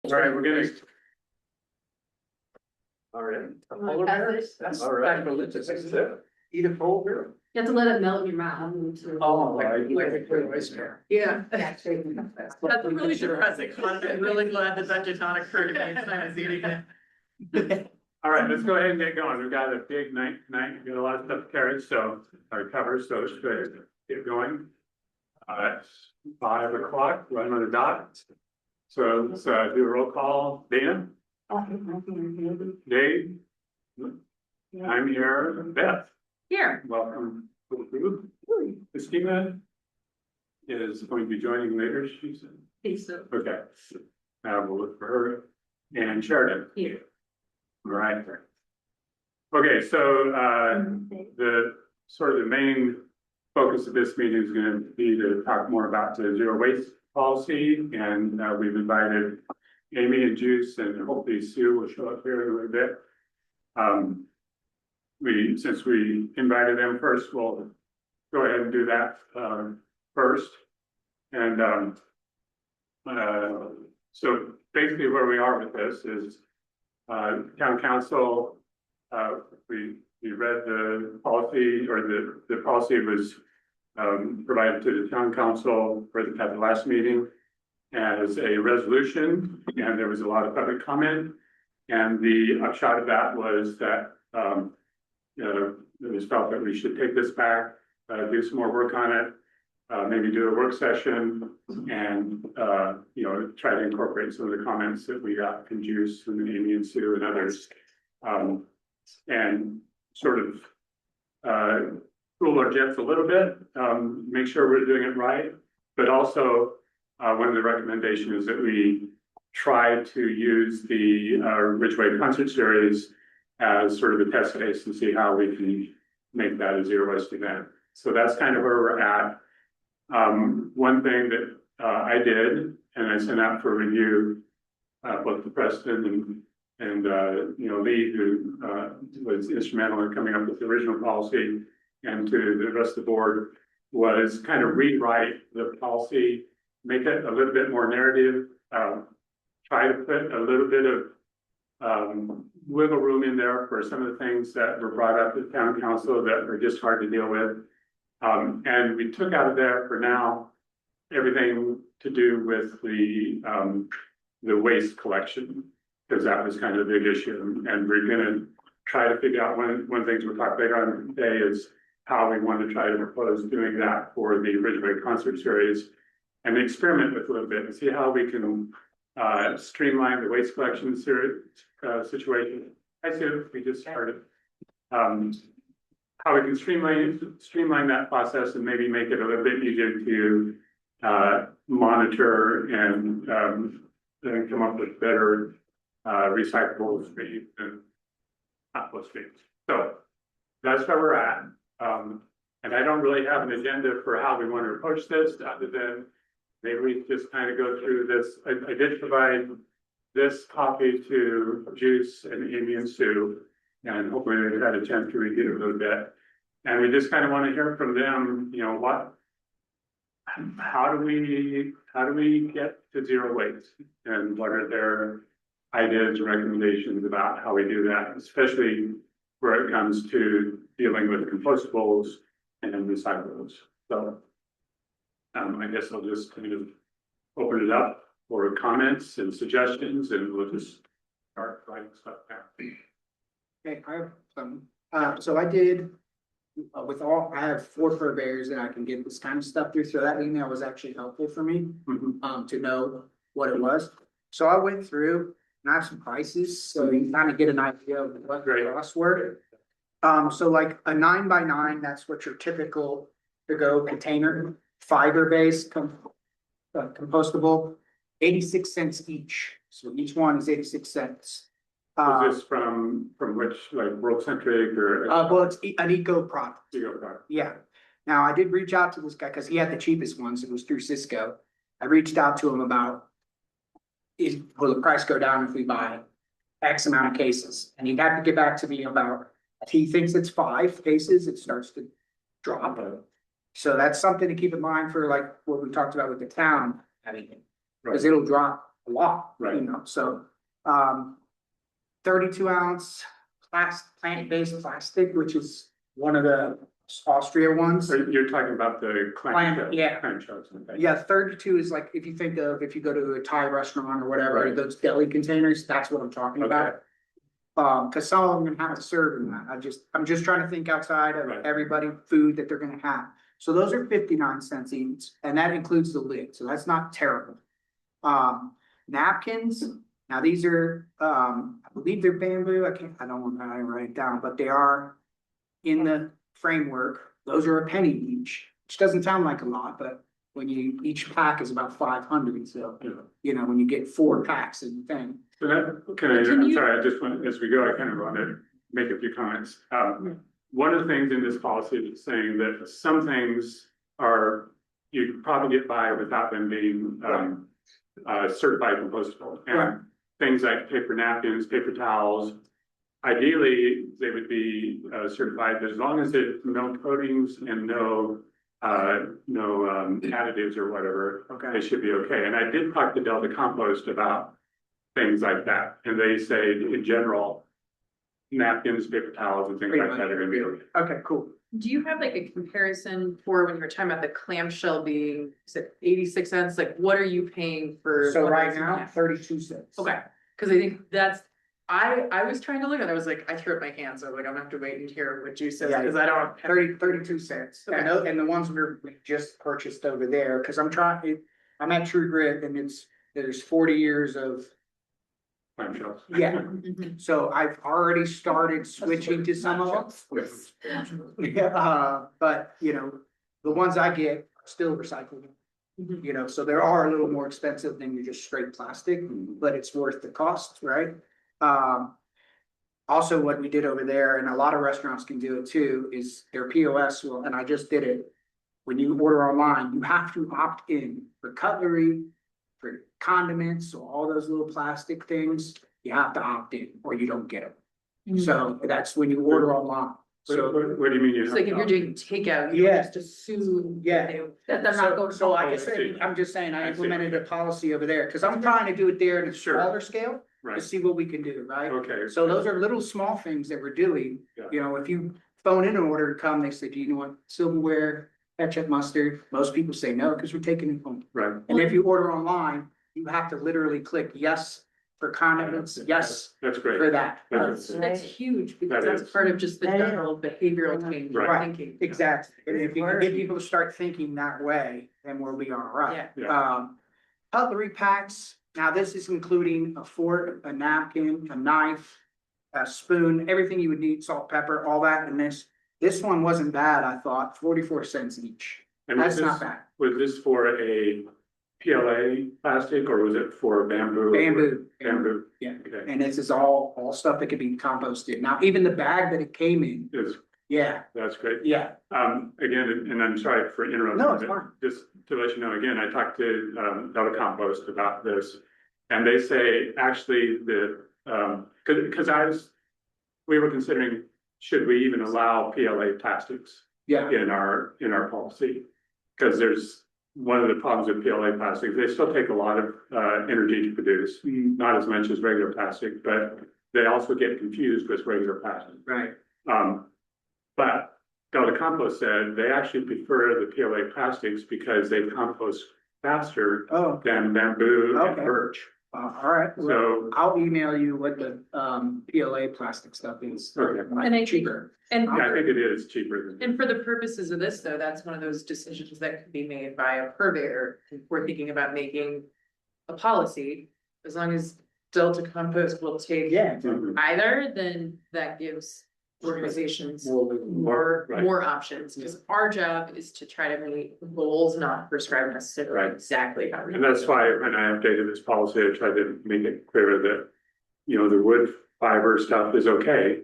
All right, we're gonna. All right. That's All right. sacrilegious, isn't it? Eat a bowl here. You have to let it melt in your mouth. Oh, Yeah. That's really depressing. I'm really glad that that did not occur to me as I was eating it. All right, let's go ahead and get going. We've got a big night tonight. We've got a lot of stuff to carry, so our cover, so let's go ahead and get going. It's 5 o'clock, right on the dot. So let's do a roll call. Dana? Dave? I'm here. Beth? Here. Welcome to the group. Christina is going to be joining later, she said. So. Okay. We'll look for her. And Sheridan. Here. All right. Okay, so the sort of the main focus of this meeting is going to be to talk more about the zero waste policy, and we've invited Amy and Juice, and hopefully Sue will show up here in a little bit. Since we invited them first, we'll go ahead and do that first. And so basically where we are with this is town council, we read the policy, or the policy was provided to the town council at the last meeting as a resolution, and there was a lot of public comment. And the upshot of that was that it was felt that we should take this back, do some more work on it, maybe do a work session, and try to incorporate some of the comments that we got from Juice and Amy and Sue and others, and sort of cool our jets a little bit, make sure we're doing it right, but also one of the recommendations is that we try to use the Ridgway concert series as sort of a test case and see how we can make that a zero waste event. So that's kind of where we're at. One thing that I did, and I sent out for review, both to Preston and Lee, who was instrumental in coming up with the original policy, and to the rest of the board, was kind of rewrite the policy, make it a little bit more narrative, try to put a little bit of wiggle room in there for some of the things that were brought up at town council that are just hard to deal with. And we took out of there for now everything to do with the waste collection, because that was kind of a big issue. And we're gonna try to figure out, one of the things we'll talk later on today is how we want to try to propose doing that for the Ridgway concert series, and experiment with a little bit and see how we can streamline the waste collection situation. I see we just started. How we can streamline that process and maybe make it a little bit easier to monitor and then come up with better recyclable streams and compost streams. So that's where we're at. And I don't really have an agenda for how we want to approach this, other than maybe we just kind of go through this. I did provide this copy to Juice and Amy and Sue, and hopefully they've had a chance to review it a little bit. And we just kind of want to hear from them, how do we get to zero waste, and what are their ideas and recommendations about how we do that, especially where it comes to dealing with compostables and recyclables. So I guess I'll just kind of open it up for comments and suggestions, and we'll just start writing stuff down. Okay, I have some, so I did, I have 4 purveyors that I can get this kind of stuff through, so that email was actually helpful for me, to know what it was. So I went through and I have some prices, so you can kind of get an idea of what the costs were. So like a 9x9, that's what your typical to-go container, fiber-based, compostable, 86 cents each. So each one is 86 cents. Is this from which, like, World Centric or? Well, it's an eco product. Eco product. Yeah. Now I did reach out to this guy because he had the cheapest ones. It was through Cisco. I reached out to him about, will the price go down if we buy X amount of cases? And he'd have to get back to me about, he thinks it's 5 cases, it starts to drop. So that's something to keep in mind for like what we talked about with the town, because it'll drop a lot, Right. you know, so, 32 ounce plant-based plastic, which is one of the Austria ones. So you're talking about the clam, Yeah. clam shells, okay. Yeah, 32 is like, if you think of, if you go to a Thai restaurant or whatever, Right. those deli containers, that's what I'm talking about. Cause some of them have to serve in that. I'm just trying to think outside of Right. everybody food that they're gonna have. So those are 59 cents each, and that includes the lid, so that's not terrible. Napkins, now these are, I believe they're bamboo, I don't write it down, but they are in the framework. Those are a penny each, which doesn't sound like a lot, but when each pack is about 500, so, Yeah. you know, when you get 4 packs in the thing. So that, I'm sorry, I just want, as we go, I kind of want to make a few comments. One of the things in this policy is saying that some things are, you could probably get by without them being, certified compostable. Right. And things like paper napkins, paper towels, ideally, they would be, certified, but as long as there's no coatings and no additives or whatever, Okay. they should be okay. And I did talk to Delta Compost about things like that, and they say in general, napkins, paper towels and things like that are gonna be okay. Okay, cool. Do you have like a comparison for when you were talking about the clamshell being, is it 86 cents? Like, what are you paying for? So one of right those now, napkins? 32 cents. Okay, cause I think that's, I was trying to look and I was like, I threw up my hands, so I was like, I'm gonna have to wait and hear what you said, Yeah. cause I don't. 32 cents. Okay. And the ones we just purchased over there, cause I'm at True Grit and there's 40 years of, Clamshells. yeah. Mhm. So I've already started switching to some of them. Yeah, but you know, the ones I get are still recyclable, Mhm. you know, so they are a little more expensive than just straight plastic, but it's worth the cost, right? Also what we did over there, and a lot of restaurants can do it too, is their POS will, and I just did it. When you order online, you have to opt in for cutlery, for condiments, so all those little plastic things, you have to opt in or you don't get them. So that's when you order online. So So, what do you mean? It's like if you're doing takeout, you Yeah. just assume. Yeah. That they're not going. so like I I see. said, I'm just saying, I I see. implemented a policy over there, cause I'm trying to do it there in a Sure. smaller scale. To Right, see what we can do, right? okay. So those are little small things that we're doing. Yeah. You know, if you phone in an order to come, they say, do you want silverware, ketchup, mustard? Most people say no, because we're taking it home. Right, And if you order online, you have to literally click yes for condiments, yes that's for great. that. That's huge, because That that's is. part of just the general behavioral change Right. you're thinking. Exactly. And if you can get people to start thinking that way, then we'll be all right. Yeah. Yeah. Cutlery packs, now this is including a fork, a napkin, a knife, a spoon, everything you would need, salt, pepper, all that in this. This one wasn't bad, I thought, 44 cents each. And was That's not this, bad. was this for a PLA plastic or was it for bamboo? Bamboo. Bamboo, Yeah. okay. And this is all stuff that could be composted. Now, even the bag that it came in, Is, yeah, that's great. yeah, Again, and I'm sorry for interrupting. No, it's but fine. Just to let you know, again, I talked to, Delta Compost about this. And they say, actually, we were considering, should we even allow PLA plastics yeah. in our policy? Because there's, one of the problems with PLA plastics, they still take a lot of, energy to produce, not as much as regular plastic, but they also get confused with regular plastic. Right. But Delta Compost said they actually prefer the PLA plastics because they compost faster Oh, than bamboo and Okay. birch. all right. Well, So, I'll email you what the PLA plastic stuff is. Okay. And I think- Cheaper. And, yeah, I think it is cheaper than. and for the purposes of this, though, that's one of those decisions that can be made by a purveyor. If we're thinking about making a policy, as long as Delta Compost will take Yeah. Mhm. either, then that gives organizations More, Right. more options, because our job is to try to meet goals, not prescribe necessarily Right. exactly how. we And that's why when I updated this policy, I tried to make it clear that, you know, the wood fiber stuff is okay.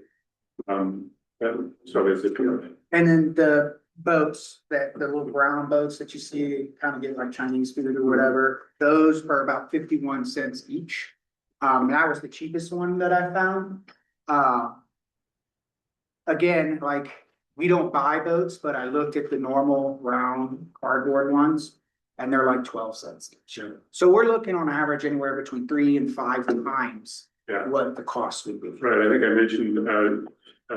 But so is the PLA. And then the boats, the little brown boats that you see, kind of get like Chinese food or whatever, those are about 51 cents each. That was the cheapest one that I found. Again, like, we don't buy boats, but I looked at the normal round cardboard ones. and they're like 12 cents. Sure. So we're looking on average anywhere between 3 and 5 times Yeah. what the cost would be. Right, I think I mentioned,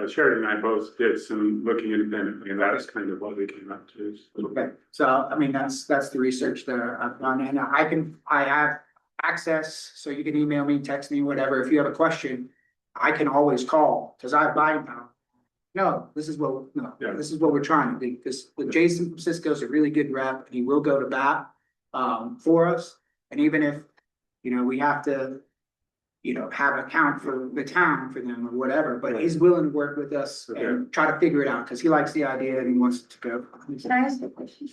Sheridan and I both did some looking independently, and that's kind of what we came up to. Okay, so I mean, that's the research that I've done, and I have access, so you can email me, text me, whatever, if you have a question. I can always call, cause I have buying power. No, Yeah. this is what we're trying to do, because Jason from Cisco's a really good rep, and he will go to bat. For us, and even if, we have to. Have an account for the town for them or whatever, but he's willing to work with us and try to figure it out, cause he likes the idea and he wants it to go. Can I ask a question?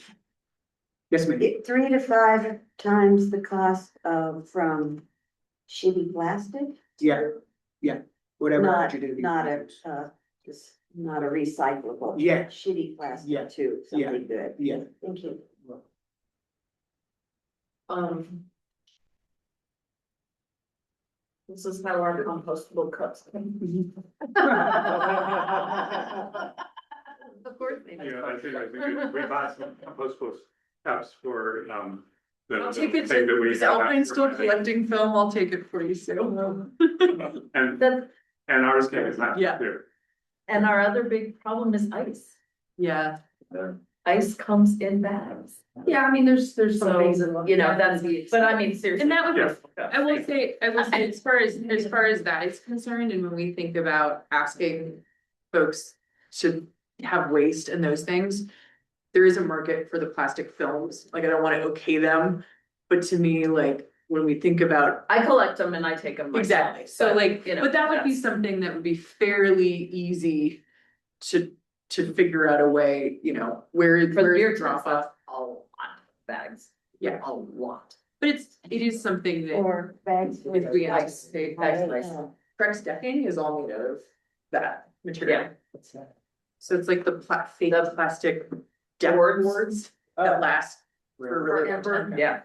Yes, ma'am. 3 to 5 times the cost of from shitty plastic? Yeah, whatever Not, you do. just not a recyclable. Yeah. Shitty Yeah. plastic too, Yeah. something good. Yeah. Thank you. This is how our compostable cups. Of course. they do. Yeah, I think we bought some compostable cups for, I'll the take it thing that to, we. is Alpine still collecting film? I'll take it for you, Sue. And, The, and ours came, is not Yeah. clear. and our other big problem is ice. Yeah. Ice comes in bags. Yeah, I mean, there's So, some things in. that's, but I mean, seriously. And that would Yeah. I will say, as far as that is concerned, and when we think about asking folks to have waste and those things, there is a market for the plastic films, like I don't wanna okay them, but to me, like, when we think about. I collect them and I take them myself. Exactly, so like, you know, but that would be that's- something that would be fairly easy to figure out a way, where For the beer drop drop off. off, a lot of bags. Yeah. A lot. But it is something that Or bags. If we ice, ice. Trex decking is all made out of that material. So it's like the fake plastic deck Boards. boards that last for a really long Forever, time. yeah.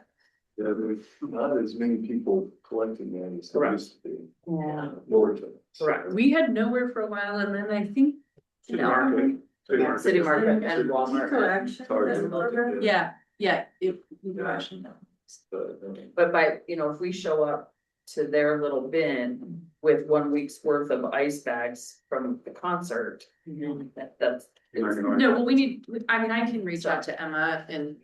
Yeah, there's not as many people collecting that as there Correct. used to be. Yeah. Norton. Correct. We had nowhere for a while, and then I think. City Market. Yeah, City Market and Target. Walmart. Yeah, But if we show up to their little bin with 1 week's worth of ice bags from the concert, that's. You're not gonna- no, well, I can reach out to Emma and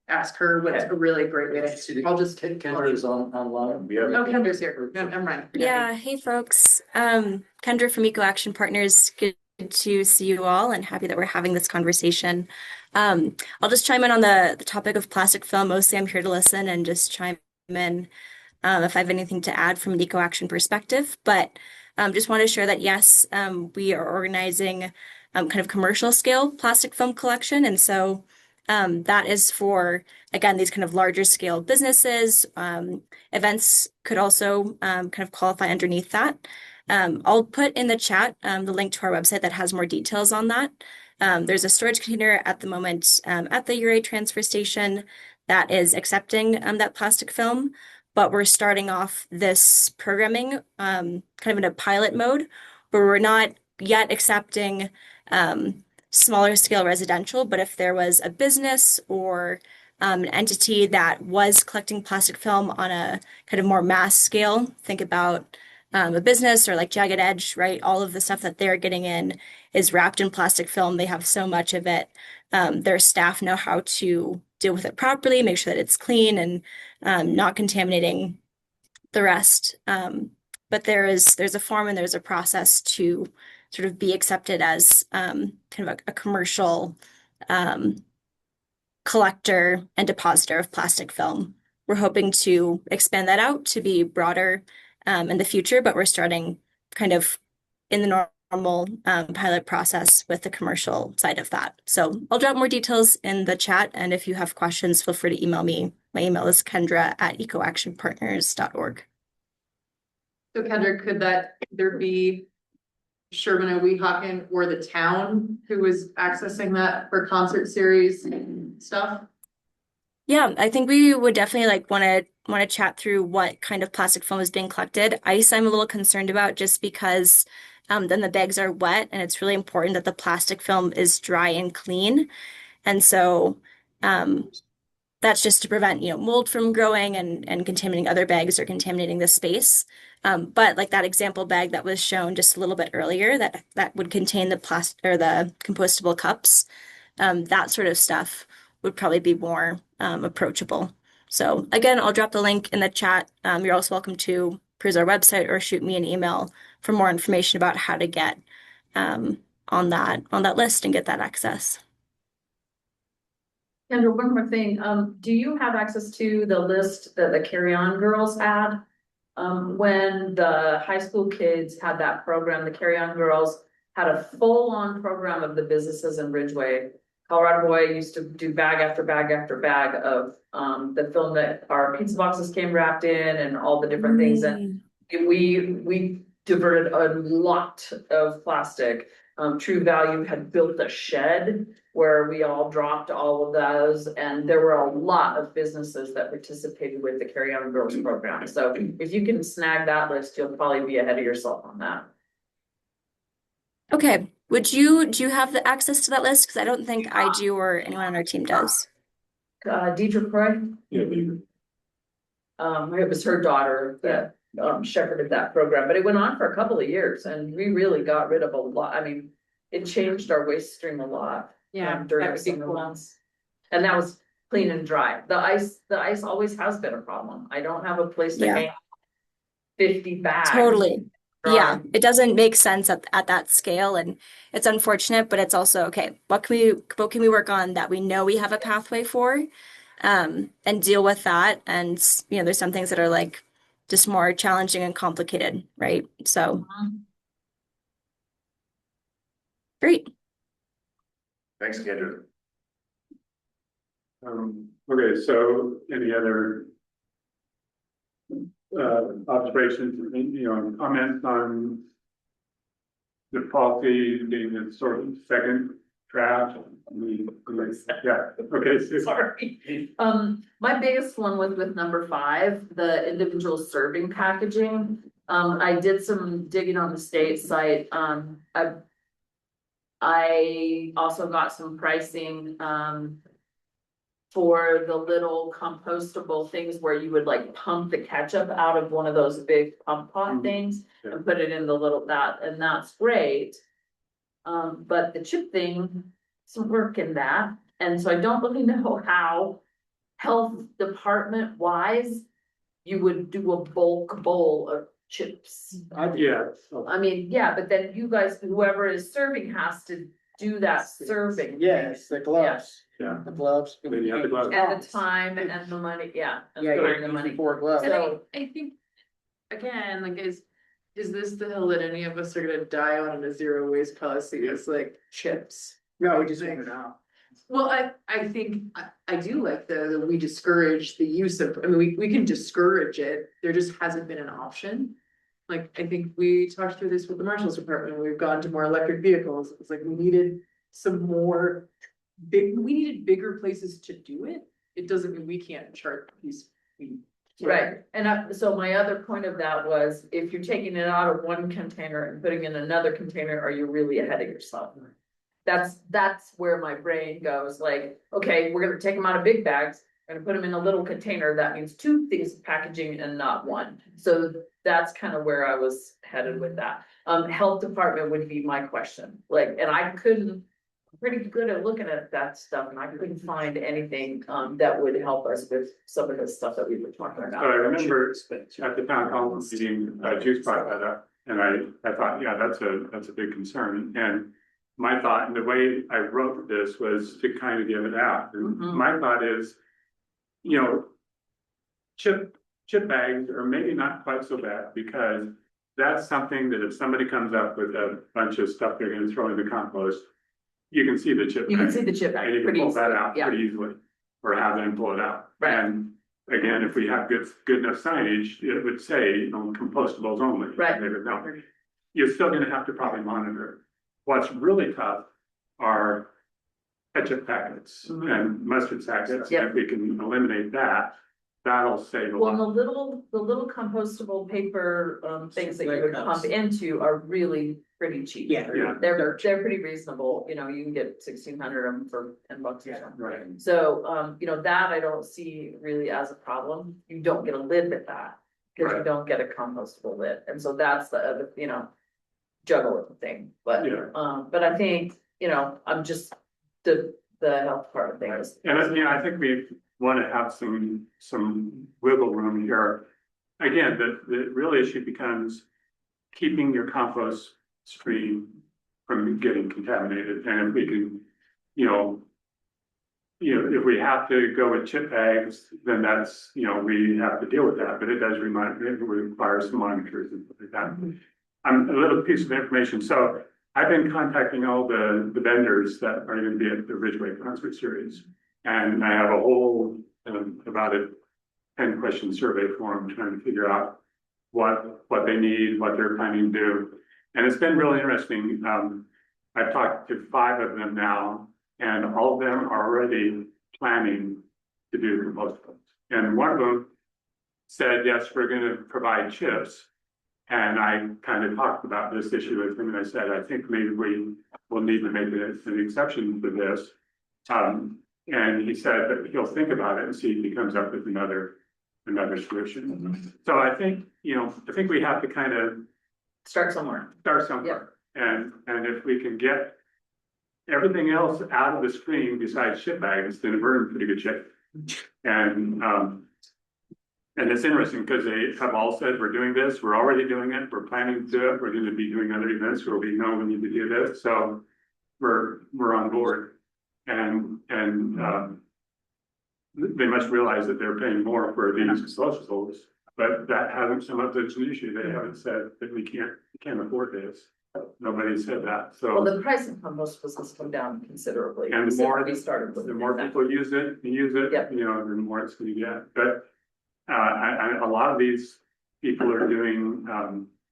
ask her what's a really great way to, I'll just. Kendra's online. Oh, Kendra's here, I'm right. Yeah, hey folks. Kendra from Eco Action Partners. Good to see you all and happy that we're having this conversation. I'll just chime in on the topic of plastic film. Mostly I'm here to listen and just chime in if I have anything to add from an Eco Action perspective. But just want to share that yes, we are organizing kind of commercial scale plastic film collection. And so that is for, again, these kind of larger scale businesses. Events could also kind of qualify underneath that. I'll put in the chat the link to our website that has more details on that. There's a storage container at the moment at the URA transfer station that is accepting that plastic film, but we're starting off this programming kind of in a pilot mode where we're not yet accepting smaller scale residential, but if there was a business or an entity that was collecting plastic film on a kind of more mass scale, think about a business or like Jagged Edge, right? All of the stuff that they're getting in is wrapped in plastic film. They have so much of it. Their staff know how to deal with it properly, make sure that it's clean and not contaminating the rest. But there's a form and there's a process to sort of be accepted as kind of a commercial collector and depositor of plastic film. We're hoping to expand that out to be broader in the future, but we're starting kind of in the normal pilot process with the commercial side of that. So I'll drop more details in the chat, and if you have questions, feel free to email me. My email is kendra@ecoactionpartners.org. So Kendra, could there be Sherman, Weehawken, or the town who was accessing that for concert series stuff? Yeah, I think we would definitely want to chat through what kind of plastic film is being collected. Ice, I'm a little concerned about just because then the bags are wet, and it's really important that the plastic film is dry and clean. And so that's just to prevent, mold from growing and contaminating other bags or contaminating the space. But like that example bag that was shown just a little bit earlier, that would contain the plastic or the compostable cups, that sort of stuff would probably be more approachable. So again, I'll drop the link in the chat. You're also welcome to peruse our website or shoot me an email for more information about how to get on that list and get that access. Kendra, one more thing, do you have access to the list that the Carry On Girls had? When the high school kids had that program, the Carry On Girls had a full-on program of the businesses in Ridgway. Colorado Boy used to do bag after bag after bag of, the film that our pizza boxes came wrapped in and all the different things, and we diverted a lot of plastic. True Value had built a shed where we all dropped all of those, and there were a lot of businesses that participated with the Carry On Girls program. So if you can snag that list, you'll probably be ahead of yourself on that. Okay. Do you have the access to that list? Because I don't think I do or anyone on our team does. Deidre Croy, Yeah, it was her daughter that shepherded that program, but it went on for a couple of years and we really got rid of a lot. I mean, it changed our waste stream a lot. Yeah, During that the would be summer cool. months. And that was clean and dry. The ice always has been a problem. I don't have a place to Yeah. hang 50 bags. Totally. Yeah, Dry. it doesn't make sense at that scale, and it's unfortunate, but it's also okay. What can we work on that we know we have a pathway for, and deal with that. And there's some things that are like just more challenging and complicated, right? So great. Thanks, Kendra. Okay, so any other observations, comments on the policy being the sort of second draft? Yeah, okay. Sorry. My biggest one was with number 5, the individual serving packaging. I did some digging on the state site. I also got some pricing, for the little compostable things where you would like pump the ketchup out of one of those big pump pot things Yeah. and put it in the little and that's great. But the chip thing, some work in that, and so I don't really know how health department wise you would do a bulk bowl of chips. Yeah. I mean, yeah, but then you guys, whoever is serving has to do that serving. Yes, the gloves. Yeah. The gloves. Then you have the gloves. And the time and the money, yeah. and Yeah, the yeah, money. 4 gloves. And So- I think, again, like, is this the hill that any of us are gonna die on in a zero waste policy, is like chips? No, we just want it out. Well, I think, I do like that we discourage the use of, I mean, we can discourage it, there just hasn't been an option. Like, I think we talked through this with the Marshals Department, we've gone to more electric vehicles, it's like we needed some more we needed bigger places to do it. It doesn't mean we can't chart these. Right, and so my other point of that was, if you're taking it out of one container and putting in another container, are you really ahead of yourself? That's where my brain goes, like, okay, we're gonna take them out of big bags, we're gonna put them in a little container, that means 2 things of packaging and not 1. So that's kind of where I was headed with that. Health department would be my question, like, and I couldn't, pretty good at looking at that stuff, and I couldn't find anything, that would help us with some of the stuff that we were talking So I about. remember at the town council meeting, Juice brought that up, and I thought, yeah, that's a big concern. And my thought, and the way I wrote this was to kind of give it out. And Mhm. my thought is, chip bags are maybe not quite so bad, because that's something that if somebody comes up with a bunch of stuff they're gonna throw in the compost, you can see the chip You can bag. see the chip bag And you can pretty pull that easily, out yeah. pretty easily, or have them pull it out. Right. And again, if we have good enough signage, it would say, compostables only. Right. They would know. You're still gonna have to probably monitor. What's really tough are ketchup packets Mhm. and mustard packets. Yep. If we can eliminate that, that'll save a Well, and lot. the little compostable paper, things that you would Great pump cups. into are really pretty cheap. Yeah. Yeah. They're pretty reasonable, you know, you can get 1,600 of them for $10 or something. Right. So, you know, that I don't see really as a problem. You don't get a lid with that. Cause you Right. don't get a compostable lid. And so that's the other, you know, juggle with the thing. Yeah. But I think, you know, I'm just the health part of things. And, you know, I think we want to have some wiggle room here. Again, the real issue becomes keeping your compost stream from getting contaminated. And if we can, you know, if we have to go with chip bags, then that's, you know, we have to deal with that, but it does require some monitors and stuff like that. I'm a little piece of information. So I've been contacting all the vendors that are going to be at the Ridgway concert series. And I have a whole, about a 10-question survey form trying to figure out what they need, what they're planning to do. And it's been really interesting. I've talked to 5 of them now, and all of them are already planning to do compostables. And one of them said, yes, we're going to provide chips. And I kind of talked about this issue with him, and I said, I think maybe we will need to make an exception for this. And he said that he'll think about it and see if he comes up with another solution. So I think, you know, I think we have to kind of Start somewhere. start somewhere. And if we can get everything else out of the stream besides chip bags, then we're in pretty good shape. And it's interesting because they have all said, we're doing this, we're already doing it, we're planning to do it, we're going to be doing other events where we know we need to do this. So we're on board. And they must realize that they're paying more for these disposables, but that hasn't come up as an issue. They haven't said that we can't afford this. Nobody said that. Well, So, the price of compostables has come down considerably. and the since more, we started the looking more at that. people use it, Yep. you know, the more it's going to get. But a lot of these people are doing,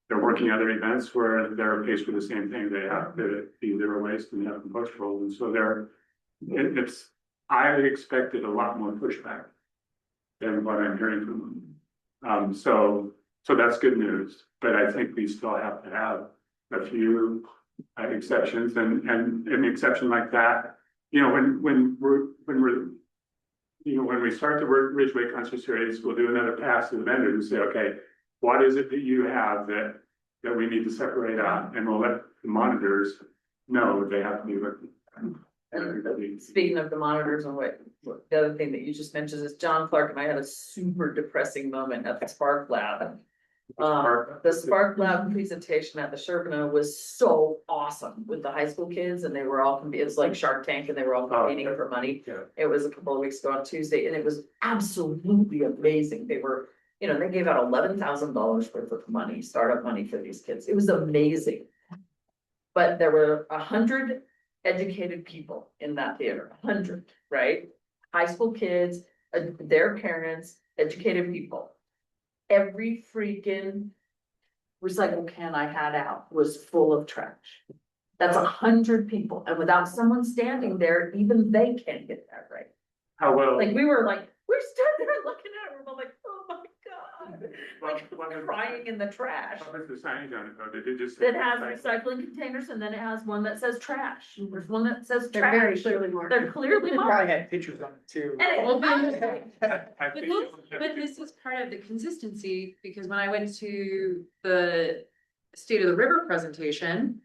they're working other events where they're faced with the same thing. They have to be zero waste and have compostables. And so I expected a lot more pushback than what I'm hearing from them. So that's good news, but I think we still have to have a few exceptions, and an exception like that, you know, when we start the Ridgway concert series, we'll do another pass to the vendors and say, okay, what is it that you have that we need to separate out, and we'll let the monitors know they have to be looking. And speaking of the monitors and the other thing that you just mentioned is John Clark and I had a super depressing moment at the Spark Lab. The Spark Lab presentation at the Shervina was so awesome with the high school kids, and they were all, it was like Shark Tank, and they were all competing for money. Yeah. It was a couple of weeks ago on Tuesday, and it was absolutely amazing. They were, you know, they gave out $11,000 worth of money, startup money for these kids. It was amazing. But there were 100 educated people in that theater, 100, right? High school kids, their parents, educated people. Every freaking recycle can I had out was full of trash. That's 100 people, and without someone standing there, even they can't get that right. How well? Like, we're standing there looking at it, we're like, oh my God, like What was- crying in the trash. What was the signage on it though? Did it just? It has recycling containers, and then it has one that says trash. There's one that says They're very trash. clearly marked. They're clearly They marked. probably had pictures on it too. And Well, I But think- this is part of the consistency, because when I went to the State of the River presentation,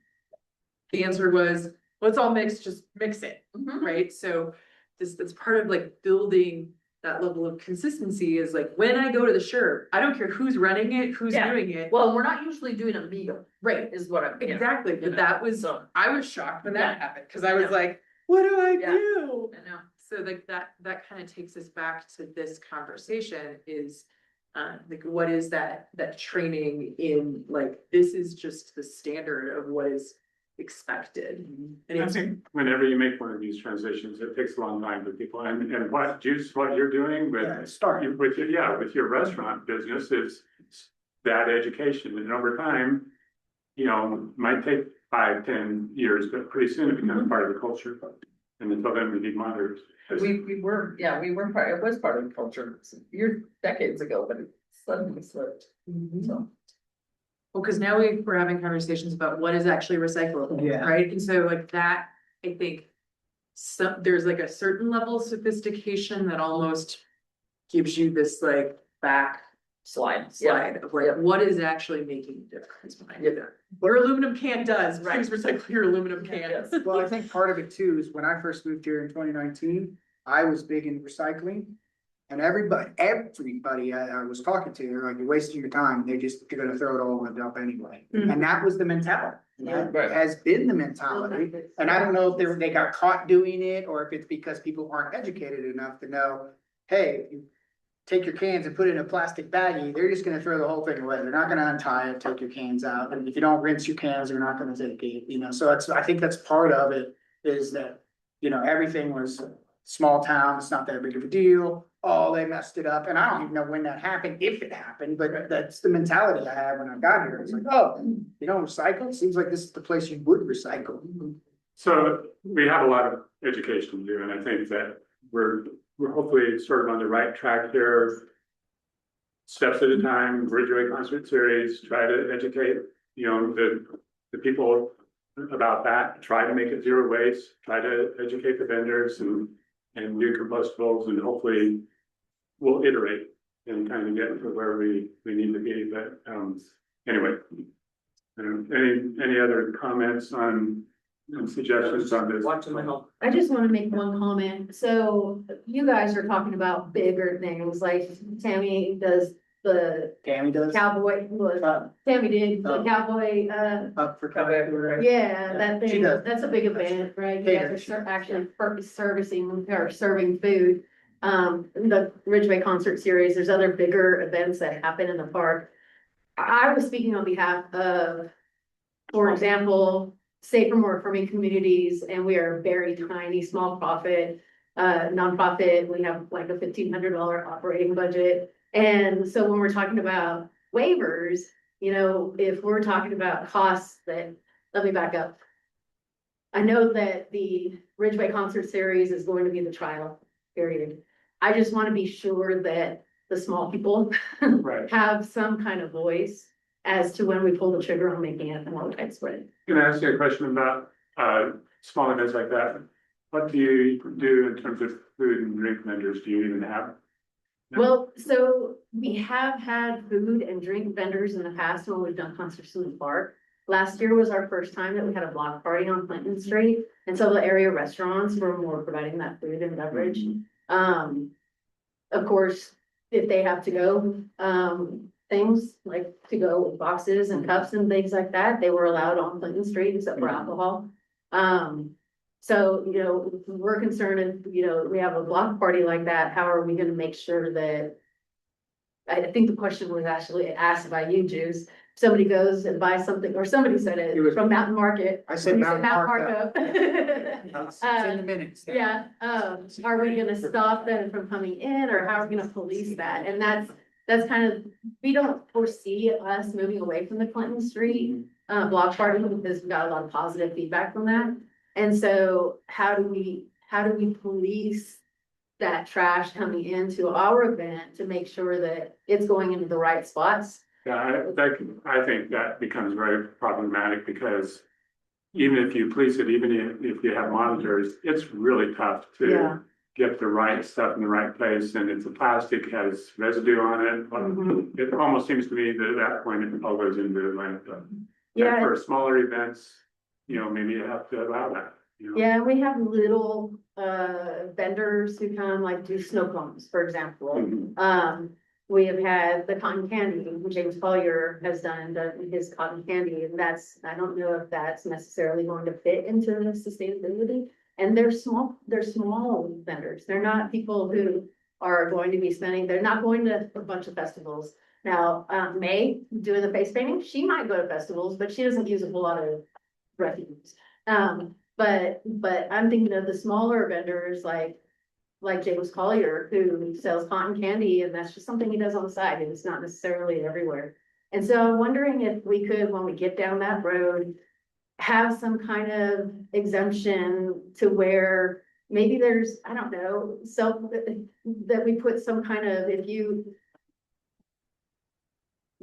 the answer was, well, it's all mixed, just mix it, Mhm. right? So that's part of like building that level of consistency, is like, when I go to the SHRB, I don't care who's running it, who's Yeah. doing it. Well, we're not usually doing a meal, Right, is what I'm. exactly, You but know, that was, so, I was shocked when that Yeah. happened, cause I was Yeah. like, what do I Yeah. do? I know. So like that kind of takes us back to this conversation is, like, what is that training in, like, this is just the standard of what is expected. And I it's, think whenever you make one of these transitions, it takes a long time for people, and what you're doing Yeah, with. start. With your restaurant business is that education, and over time, you know, might take 5-10 years, but pretty soon it becomes part of the culture. And until then, we need monitors. We were part, it was part of the culture years, decades ago, but it suddenly slipped, so. Well, cause now we're having conversations about what is actually recyclable, Yeah. right? And so like that, I think. There's like a certain level of sophistication that almost gives you this like back Slide. slide of like, what is actually making a difference when I do that? Your aluminum can does, please recycle your aluminum cans. Well, I think part of it too is when I first moved here in 2019, I was big in recycling. And everybody I was talking to, they're like, you're wasting your time, they're gonna throw it all in the dump anyway. And that was the mentality. And that Right. has been the mentality. And I don't know if they got caught doing it, or if it's because people aren't educated enough to know, hey, you take your cans and put it in a plastic baggie, they're just gonna throw the whole thing away. They're not gonna untie it, take your cans out. And if you don't rinse your cans, they're not gonna take it, you know, so I think that's part of it, is that, you know, everything was small town, it's not that big of a deal. Oh, they messed it up. And I don't even know when that happened, if it happened, but that's the mentality I had when I got here. It's like, oh, you don't recycle? It seems like this is the place you would recycle. So we have a lot of education to do, and I think that we're hopefully sort of on the right track here. Steps at a time, Ridgway concert series, try to educate, you know, the people about that, try to make it zero waste, try to educate the vendors and do compostables, and hopefully we'll iterate and kind of get to where we need to be, but anyway. Any other comments on and suggestions on this? I just want to make one comment. So you guys are talking about bigger things, like Tammy does the Tammy does. cowboy, Tammy did the Oh. cowboy, Up for cowboy. yeah, that She thing, does. that's a big event, right? You Cater. guys are actually servicing or serving food. The Ridgway concert series, there's other bigger events that happen in the park. I was speaking on behalf of, for example, Safer More Farming Communities, and we are a very tiny, small profit, nonprofit. We have like a $1,500 operating budget. And so when we're talking about waivers, you know, if we're talking about costs that, let me back up. I know that the Ridgway concert series is going to be the trial period. I just want to be sure that the small people Right. have some kind of voice as to when we pull the trigger on making it more widespread. Can I ask you a question about small events like that? What do you do in terms of food and drink vendors? Do you even have? Well, so we have had food and drink vendors in the past when we've done concerts in the park. Last year was our first time that we had a block party on Clinton Street, and so the area restaurants were more providing that food and beverage. Of course, if they have to go, things like to go boxes and cups and things like that, they were allowed on Clinton Street except for alcohol. So, you know, we're concerned if, you know, we have a block party like that, how are we gonna make sure that? I think the question was actually asked by you, Juice. Somebody goes and buys something, or somebody said It it was- from Mountain Market. I said You Mountain Park. It's in the minutes. Yeah, are we gonna stop them from coming in, or how are we gonna police that? And that's kind of, we don't foresee us moving away from the Clinton Street block party, because we got a lot of positive feedback from that. And so how do we police that trash coming into our event to make sure that it's going into the right spots? Yeah, I think that becomes very problematic, because even if you police it, even if you have monitors, it's really tough Yeah. to get the right stuff in the right place, and if the plastic has residue on it, Mhm. it almost seems to me that at that point it all goes into the landfill. Yeah. And for smaller events, you know, maybe you have to allow that, you know. Yeah, we have little vendors who come, like do snow cones, for example. Mhm. We have had the cotton candy, James Collier has done his cotton candy, and that's, I don't know if that's necessarily going to fit into the sustainability. And they're small vendors. They're not people who are going to be spending, they're not going to a bunch of festivals. Now, May doing the face painting, she might go to festivals, but she doesn't use a whole lot of refuse. But I'm thinking of the smaller vendors like James Collier, who sells cotton candy, and that's just something he does on the side, and it's not necessarily everywhere. And so I'm wondering if we could, when we get down that road, have some kind of exemption to where maybe there's, I don't know, that we put some kind of, if you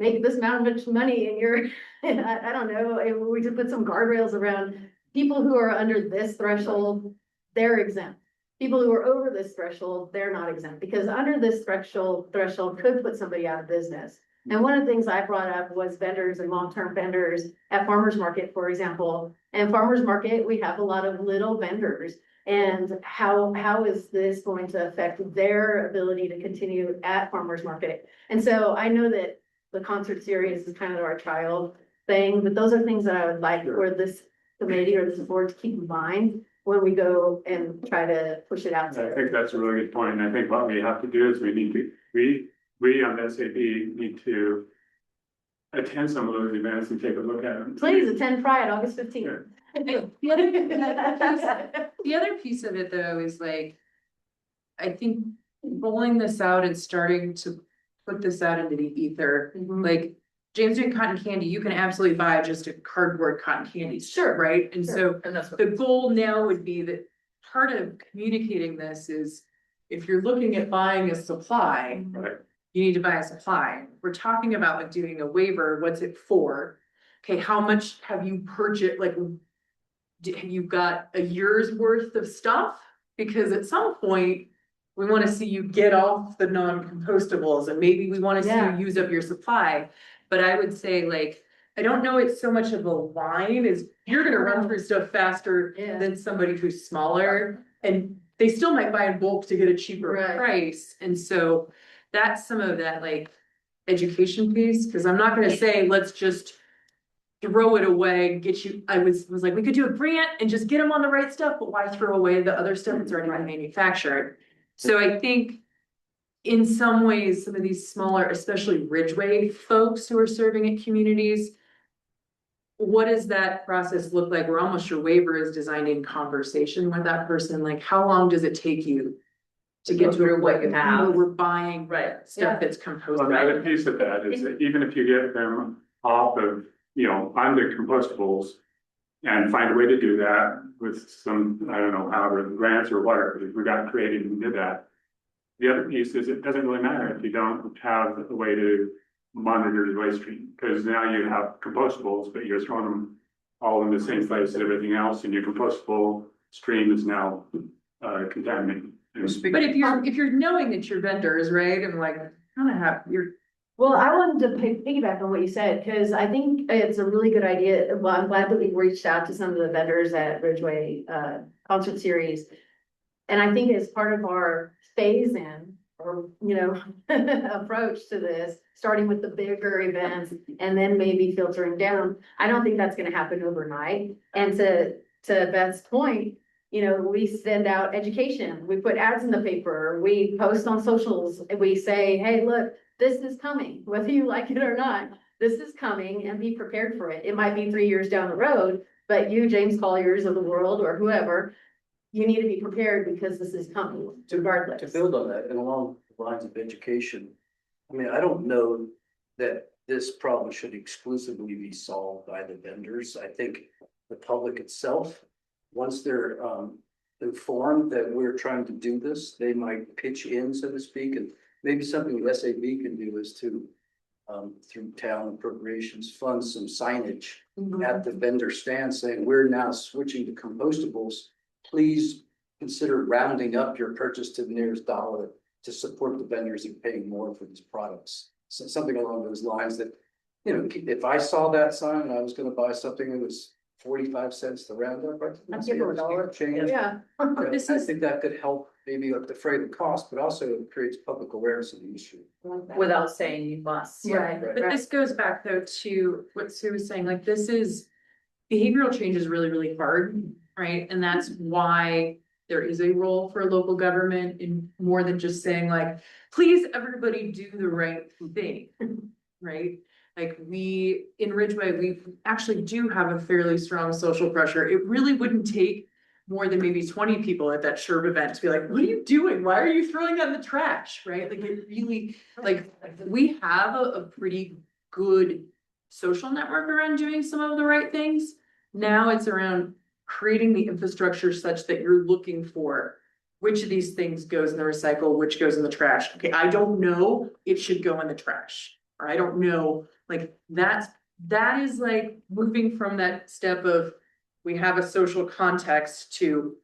make this amount of money and you're, I don't know, if we could put some guardrails around people who are under this threshold, they're exempt. People who are over this threshold, they're not exempt, because under this threshold could put somebody out of business. And one of the things I brought up was vendors and long-term vendors at farmers market, for example. And farmers market, we have a lot of little vendors. And how is this going to affect their ability to continue at farmers market? And so I know that the concert series is kind of our child thing, but those are things that I would like for this committee or this board to keep in mind when we go and try to push it out. I think that's a really good point. And I think what we have to do is we on the SAB need to attend some of those events and take a look at them. Please attend Pride, August 15th. The other piece of it though is like, I think rolling this out and starting to put this out into the ether, like James doing cotton candy, you can absolutely buy just a cardboard cotton candy. Sure. Right? And so And that's what. the goal now would be that part of communicating this is if you're looking at buying a supply, Right. you need to buy a supply. We're talking about like doing a waiver. What's it for? Okay, how much have you purchased? Like, you've got a year's worth of stuff? Because at some point, we want to see you get off the non-compostables and maybe we want to see Yeah. you use up your supply. But I would say like, I don't know it's so much of a line is you're gonna run through stuff faster Yeah. than somebody who's smaller. And they still might buy in bulk to get a cheaper Right. price. And so that's some of that like education piece, because I'm not gonna say, let's just throw it away, get you, I was like, we could do a grant and just get them on the right stuff, but why throw away the other stuff that's already been manufactured? So I think in some ways, some of these smaller, especially Ridgway folks who are serving at communities, what does that process look like? Where almost your waiver is designed in conversation with that person, like how long does it take you to get to through what you where have. we're buying Right. stuff that's Well, the other compostable? piece of that is that even if you get them off of, on the compostables and find a way to do that with some, I don't know, however, grants or whatever, if we got creative and did that. The other piece is it doesn't really matter if you don't have a way to monitor the waste stream, because now you have compostables, but you're throwing them all in the same place as everything else, and your compostable stream is now contaminated. But if you're knowing that your vendors, right, and like, kind of have your. Well, I wanted to piggyback on what you said, because I think it's a really good idea. Well, I'm glad that we reached out to some of the vendors at Ridgway concert series. And I think as part of our phase in or, approach to this, starting with the bigger events and then maybe filtering down, I don't think that's gonna happen overnight. And to Beth's point, we send out education, we put ads in the paper, we post on socials, and we say, hey, look, this is coming, whether you like it or not, this is coming, and be prepared for it. It might be 3 years down the road, but you, James Colliers of the world or whoever, you need to be prepared because this is coming regardless. To build on that and along the lines of education, I mean, I don't know that this problem should exclusively be solved by the vendors. I think the public itself, once they're informed that we're trying to do this, they might pitch in, so to speak, and maybe something the SAB can do is to through town appropriations fund some signage at the vendor stand saying, we're now switching to compostables. Please consider rounding up your purchase to the nearest dollar to support the vendors who are paying more for these products. So something along those lines that, if I saw that sign and I was gonna buy something that was 45 cents to round up, I'd give them $1. change. Yeah. I think that could help maybe defray the cost, but also it creates public awareness of the issue. Without saying you must. Right. But this goes back though to what Sue was saying, like behavioral change is really, really hard, right? And that's why there is a role for local government in more than just saying like, please, everybody do the right thing, right? Like in Ridgway, we actually do have a fairly strong social pressure. It really wouldn't take more than maybe 20 people at that Sherb event to be like, what are you doing? Why are you throwing that in the trash? Right? Like it really, like we have a pretty good social network around doing some of the right things. Now it's around creating the infrastructure such that you're looking for which of these things goes in the recycle, which goes in the trash. Okay, I don't know, it should go in the trash. or I don't know, like, that is like moving from that step of. We have a social context to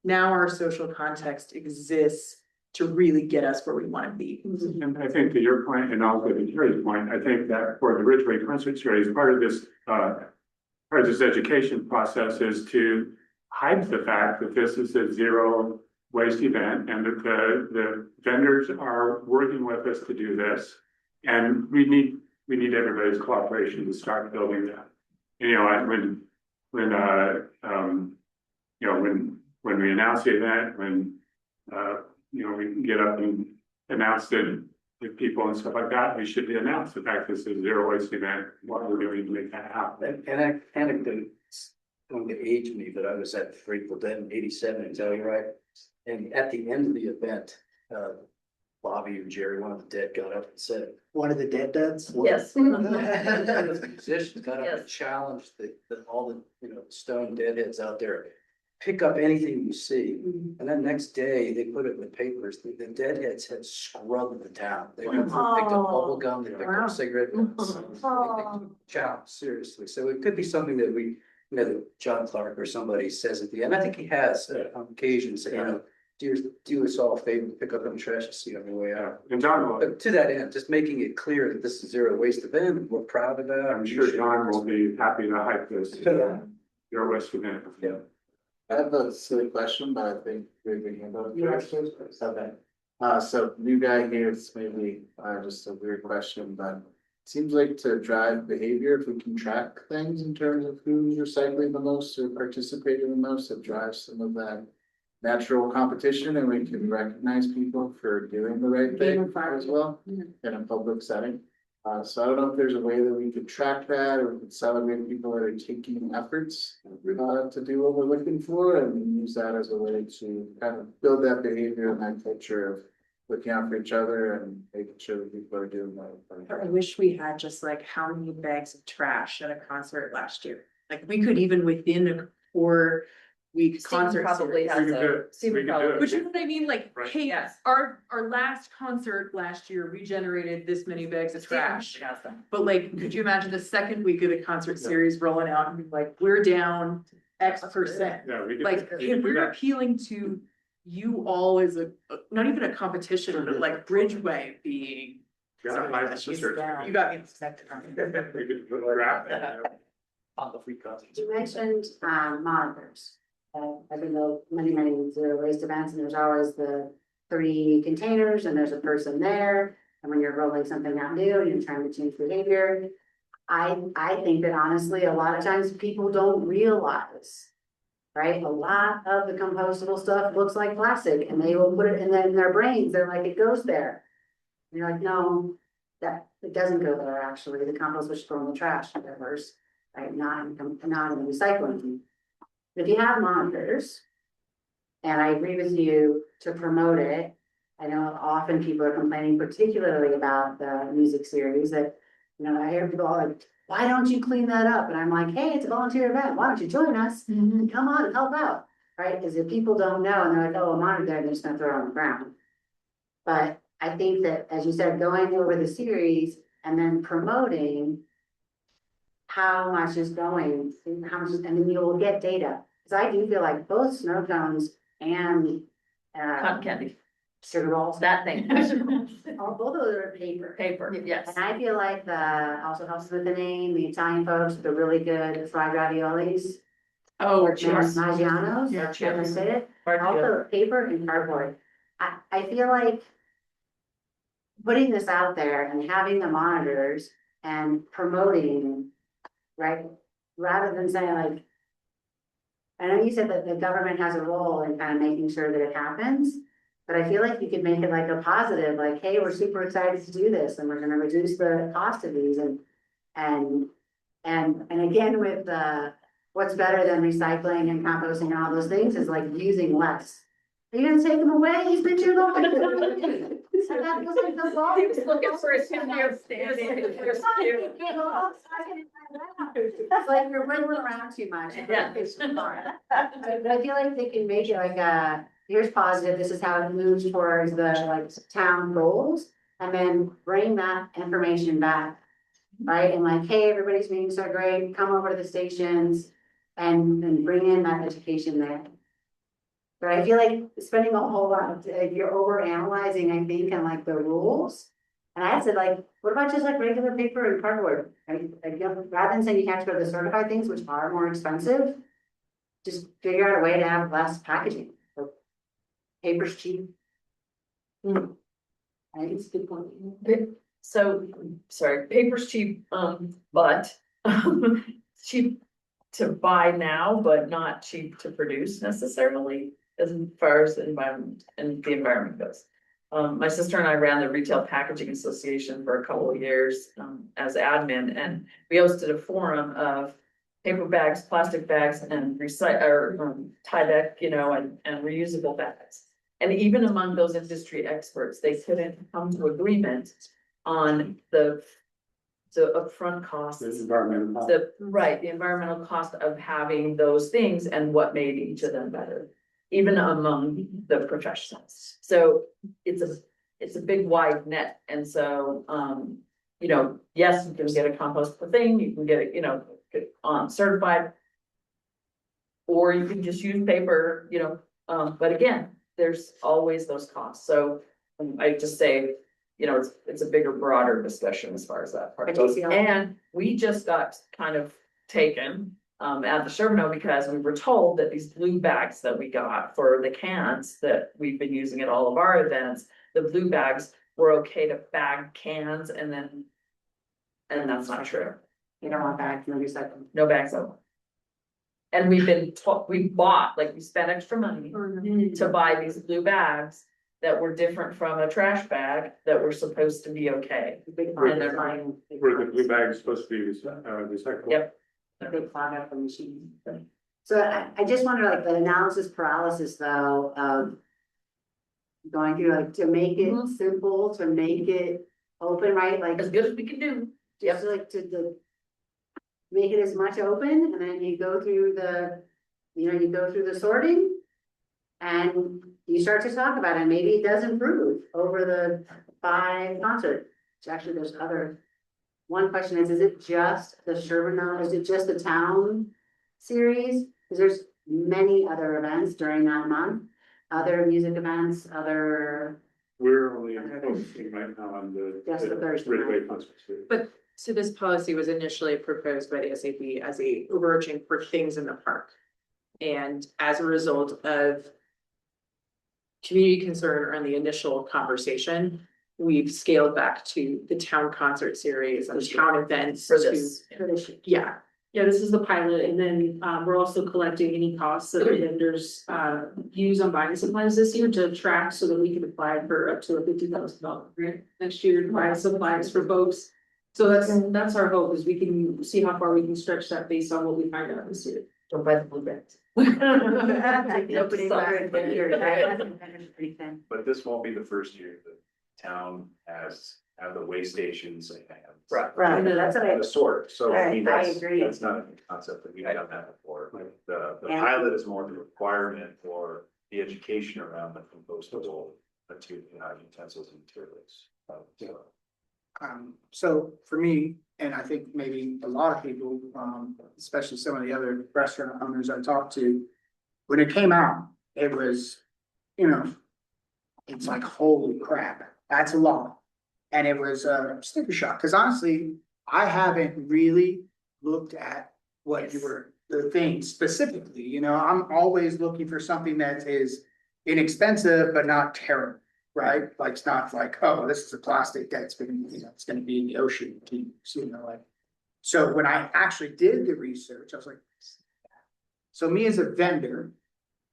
now our social context exists to really get us where we wanna be. And I think to your point, and also to Jerry's point, I think that for the Ridgway concert series, part of this education process is to hide the fact that this is a zero waste event and that the vendors are working with us to do this. And we need everybody's cooperation to start building that. You know, when we announce the event, we can get up and announce it to people and stuff like that, we should announce the fact this is a zero waste event, what we're doing to make that happen. And anecdotes don't age me, but I was at the Grateful Dead in '87, is that right? And at the end of the event, Bobby and Jerry, one of the dead, got up and said, One of the deads? Yes. the musicians got up and Yes. challenged all the stone deadheads out there. Pick up anything you see. And then next day, they put it in the papers, the deadheads had scrubbed the town. They picked up bubble gum, they picked up cigarette butts. They took the challenge seriously. So it could be something that that John Clark or somebody says at the end. I think he has on occasions, do us all a favor, pick up any trash you see on your way out. And John will, But to that end, just making it clear that this is zero waste event, we're proud of that. I'm sure John will be happy to hype this zero waste event. Yeah. I have a silly question, but I think we can handle it. Yeah, first. Okay. So new guy here, it's maybe just a weird question, but it seems like to drive behavior, if we can track things in terms of who's recycling the most or participating the most, it drives some of that natural competition and we can recognize people for doing the right thing as well in a public setting. So I don't know if there's a way that we could track that or we could celebrate people that are taking efforts to do what we're looking for and use that as a way to kind of build that behavior and that culture of looking out for each other and making sure that people are doing that. I wish we had just like how many bags of trash at a concert last year. Like we could even within a 4-week Stephen concert probably series. has We could do a, it. We Stephen could do probably. it. But you know what I mean? Like, Right. hey, Yes. our last concert last year, we generated this many bags of trash. But like, could you imagine the second week of the concert series rolling out and be like, we're down X%? Yeah, we could. Like, we if could do we're that. appealing to you all as not even a competition, but like Ridgway being. Yeah, Sorry, I- that's just- sure. You got me distracted. We could put a wrap it. On the free concerts. You mentioned, monitors. I've been to many zero waste events and there's always the 3 containers and there's a person there. And when you're rolling something out new and you're trying to change behavior. I think that honestly, a lot of times people don't realize. Right, a lot of the compostable stuff looks like plastic and they will put it in their brains, they're like, it goes there. And you're like, no, that, it doesn't go there, actually, the compost was thrown in the trash first, right, not in the recycling. If you have monitors. And I agree with you to promote it. I know often people are complaining particularly about the music series that, I hear people all like, why don't you clean that up? And I'm like, hey, it's a volunteer event. Why don't you join us and come on and help out? Right? Because if people don't know and they're like, oh, a monitor there, they're just gonna throw it on the ground. But I think that, as you said, going over the series and then promoting how much is going, and then you will get data. Because I do feel like both snow cones and Cotton candy, sugar balls, that thing. both of those are paper. Paper, yes. And I feel like also helps with the name, the Italian folks, the really good fried raviolis. Oh, Maggiano's, Yeah, that's how I chips. say it. Also paper and cardboard. I feel like putting this out there and having the monitors and promoting, right? Rather than saying like, I know you said that the government has a role in kind of making sure that it happens, but I feel like you could make it like a positive, like, hey, we're super excited to do this and we're gonna reduce the cost of these and again with what's better than recycling and composting and all those things is like using less. Are you gonna take them away? He's been too long. He was looking for a 2-year standing. It's like you're wiggling around too much. Yeah. But I feel like they can make it like here's positive, this is how it moves towards the like town goals. and then bring that information back. Right, and like, hey, everybody's being so great, come over to the stations and bring in that education there. But I feel like spending a whole lot of, you're over analyzing, I think, and like the rules. And I said, like, what about just like regular paper and cardboard? Rather than saying you have to go to the certified things, which are more expensive. Just figure out a way to have less packaging. Paper's cheap. I think it's a good point. So, sorry, paper's cheap, but cheap to buy now, but not cheap to produce necessarily, as far as the environment goes. My sister and I ran the Retail Packaging Association for a couple of years, as admin, and we hosted a forum of paper bags, plastic bags, and Tyvek, and reusable bags. And even among those industry experts, they couldn't come to agreement on the upfront costs. The environmental cost. The environmental cost of having those things and what made each of them better, even among the professionals. So it's a big wide net. And so, yes, you can get a compostable thing, you can get it, get certified. Or you can just use paper, but again, there's always those costs. So I just say, it's a bigger, broader discussion as far as that part goes. And we just got kind of taken at the Charbonneau because we were told that these blue bags that we got for the cans that we've been using at all of our events, the blue bags were okay to bag cans and that's not true. You don't want bags, no recycling. No bags at all. And we spent extra money to buy these blue bags that were different from a trash bag that were supposed to be okay. And they're fine. Were the blue bags supposed to be recyclable? Yep. They clog up the machine. So I just wonder, like, the analysis paralysis though, of going through, like, to make it simple, to make it open, right? Like, As good as we can do. just like to make it as much open, and then you go through the sorting. And you start to talk about it, maybe it does improve over the 5 concerts. Actually, there's one question is it just the Charbonneau, is it just the town series? Because there's many other events during that month, other music events, We're only focusing right now on Just the Thursday Ridgway night. concert series. But so this policy was initially proposed by the SAP as a overarching for things in the park. And as a result of community concern around the initial conversation, we've scaled back to the town concert series and town events For this. Yeah, Yeah, this is the pilot, and then we're also collecting any costs that the vendors use on buying supplies this year to track so that we can apply for up to a $50,000 grant next year to buy supplies for folks. So that's our hope, is we can see how far we can stretch that based on what we find out this year. Don't buy the blue bags. But this won't be the first year the town has the way stations and. Right, no, that's what I. The sort, so I mean, I that's, agree. that's not a concept that we've done that before. The Yeah. pilot is more the requirement for the education around the compostable utensils and materials. So for me, and I think maybe a lot of people, especially some of the other restaurant owners I talked to, when it came out, it was, it's like, holy crap, that's a lot. And it was a sticker shock, because honestly, I haven't really looked at what the things specifically, I'm always looking for something that is inexpensive, but not terrible. Right, like it's not like, oh, this is a plastic that's been, it's gonna be in the ocean, So when I actually did the research, I was like, so me as a vendor,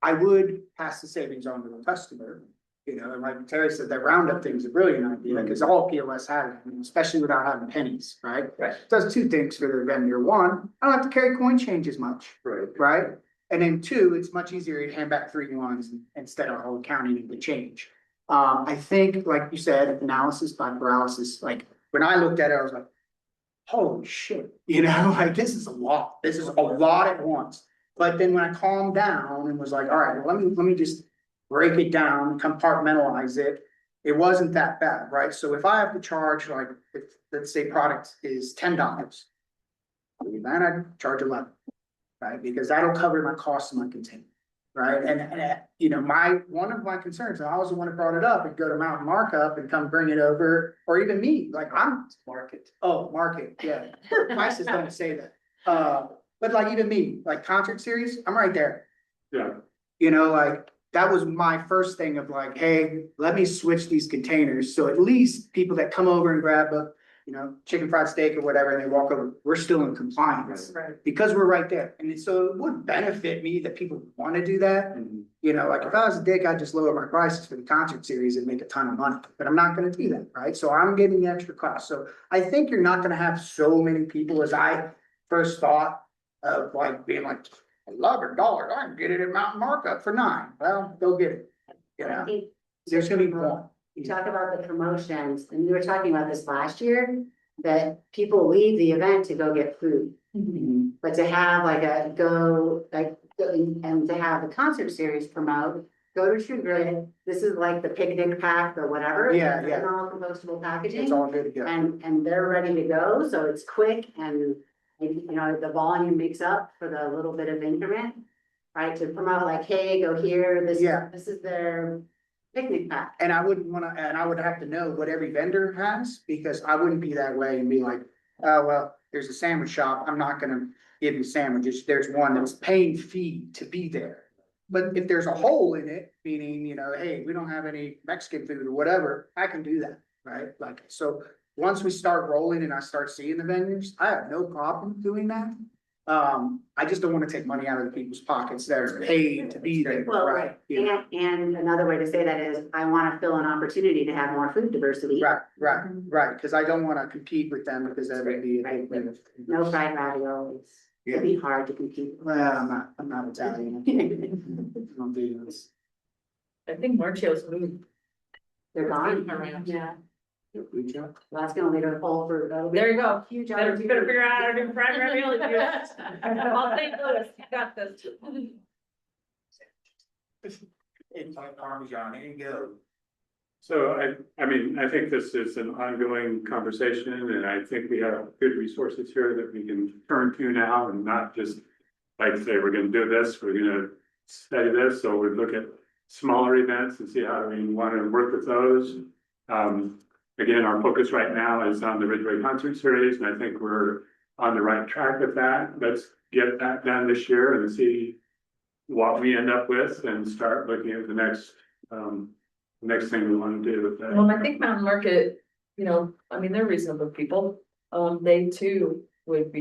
I would pass the savings on to the customer, and like Terry said, that roundup thing is a brilliant idea, because all POS has it, especially without having pennies, right? Right. Does 2 things for the vendor. 1, I don't have to carry coin change as much. Right. Right? And then 2, it's much easier to hand back 3 ones instead of all counting the change. I think, like you said, analysis by paralysis, like when I looked at it, I was like, holy shit, like this is a lot. This is a lot at once. But then when I calmed down and was like, all right, well, let me just break it down, compartmentalize it. it wasn't that bad, right? So if I have to charge like, if, let's say product is $10. Then I charge 11, right? Because that'll cover my costs of my container, right? And you know, one of my concerns, and I was the one who brought it up, and go to Mountain Markup and come bring it over, or even me, like Market. market, yeah. Prices don't say that. But like even me, like concert series, I'm right there. Yeah, You know, like that was my first thing of like, hey, let me switch these containers. So at least people that come over and grab a, you know, chicken fried steak or whatever, and they walk over, we're still in compliance. Right. Because we're right there. And so it would benefit me that people want to do that. Mhm. You know, like if I was a dick, I'd just lower my prices for the concert series and make a ton of money, but I'm not gonna do that, right? So I'm getting the extra cost. So I think you're not gonna have so many people as I first thought of like being like, $11, I can get it at Mountain Markup for $9. Well, go get it. You know, there's gonna be one. You talk about the promotions, and we were talking about this last year, that people leave the event to go get food. But to have like and to have the concert series promote, go to True Grit, this is like the picnic pack, the whatever. Yeah, and yeah. all compostable packaging. It's all good to go. And they're ready to go, so it's quick and, you know, the volume makes up for the little bit of increment. Right, to promote like, hey, go here, Yeah. this is their picnic pack. And I wouldn't wanna, and I would have to know what every vendor has, because I wouldn't be that way and be like, oh, well, there's a sandwich shop, I'm not gonna give you sandwiches, there's one that's paying fee to be there. But if there's a hole in it, meaning, you know, hey, we don't have any Mexican food or whatever, I can do that, right? Like, so once we start rolling and I start seeing the vendors, I have no problem doing that. I just don't wanna take money out of the people's pockets that are paid to be there, Well, right? You know? and another way to say that is, I wanna fill an opportunity to have more food diversity. Right, cause I don't wanna compete with them because that would be a big thing. No fried raviolis, it'd be hard to compete. Well, I'm not Italian. I don't do this. I think Marchio's moved. They're gone. Yeah, well, that's gonna lead to a whole for. There you go. Huge. You better figure out how to do fried ravioli. I'll take Louis, you got this. It's like Parmesan, there you go. so I mean, I think this is an ongoing conversation, and I think we have good resources here that we can turn to now and not just like say, we're gonna do this, we're gonna study this, so we look at smaller events and see how we want to work with those. Again, our focus right now is on the Ridgway concert series, and I think we're on the right track with that. Let's get that done this year and see what we end up with and start looking at the next thing we want to do with that. Well, I think Mountain Market, you know, I mean, they're reasonable people. They too would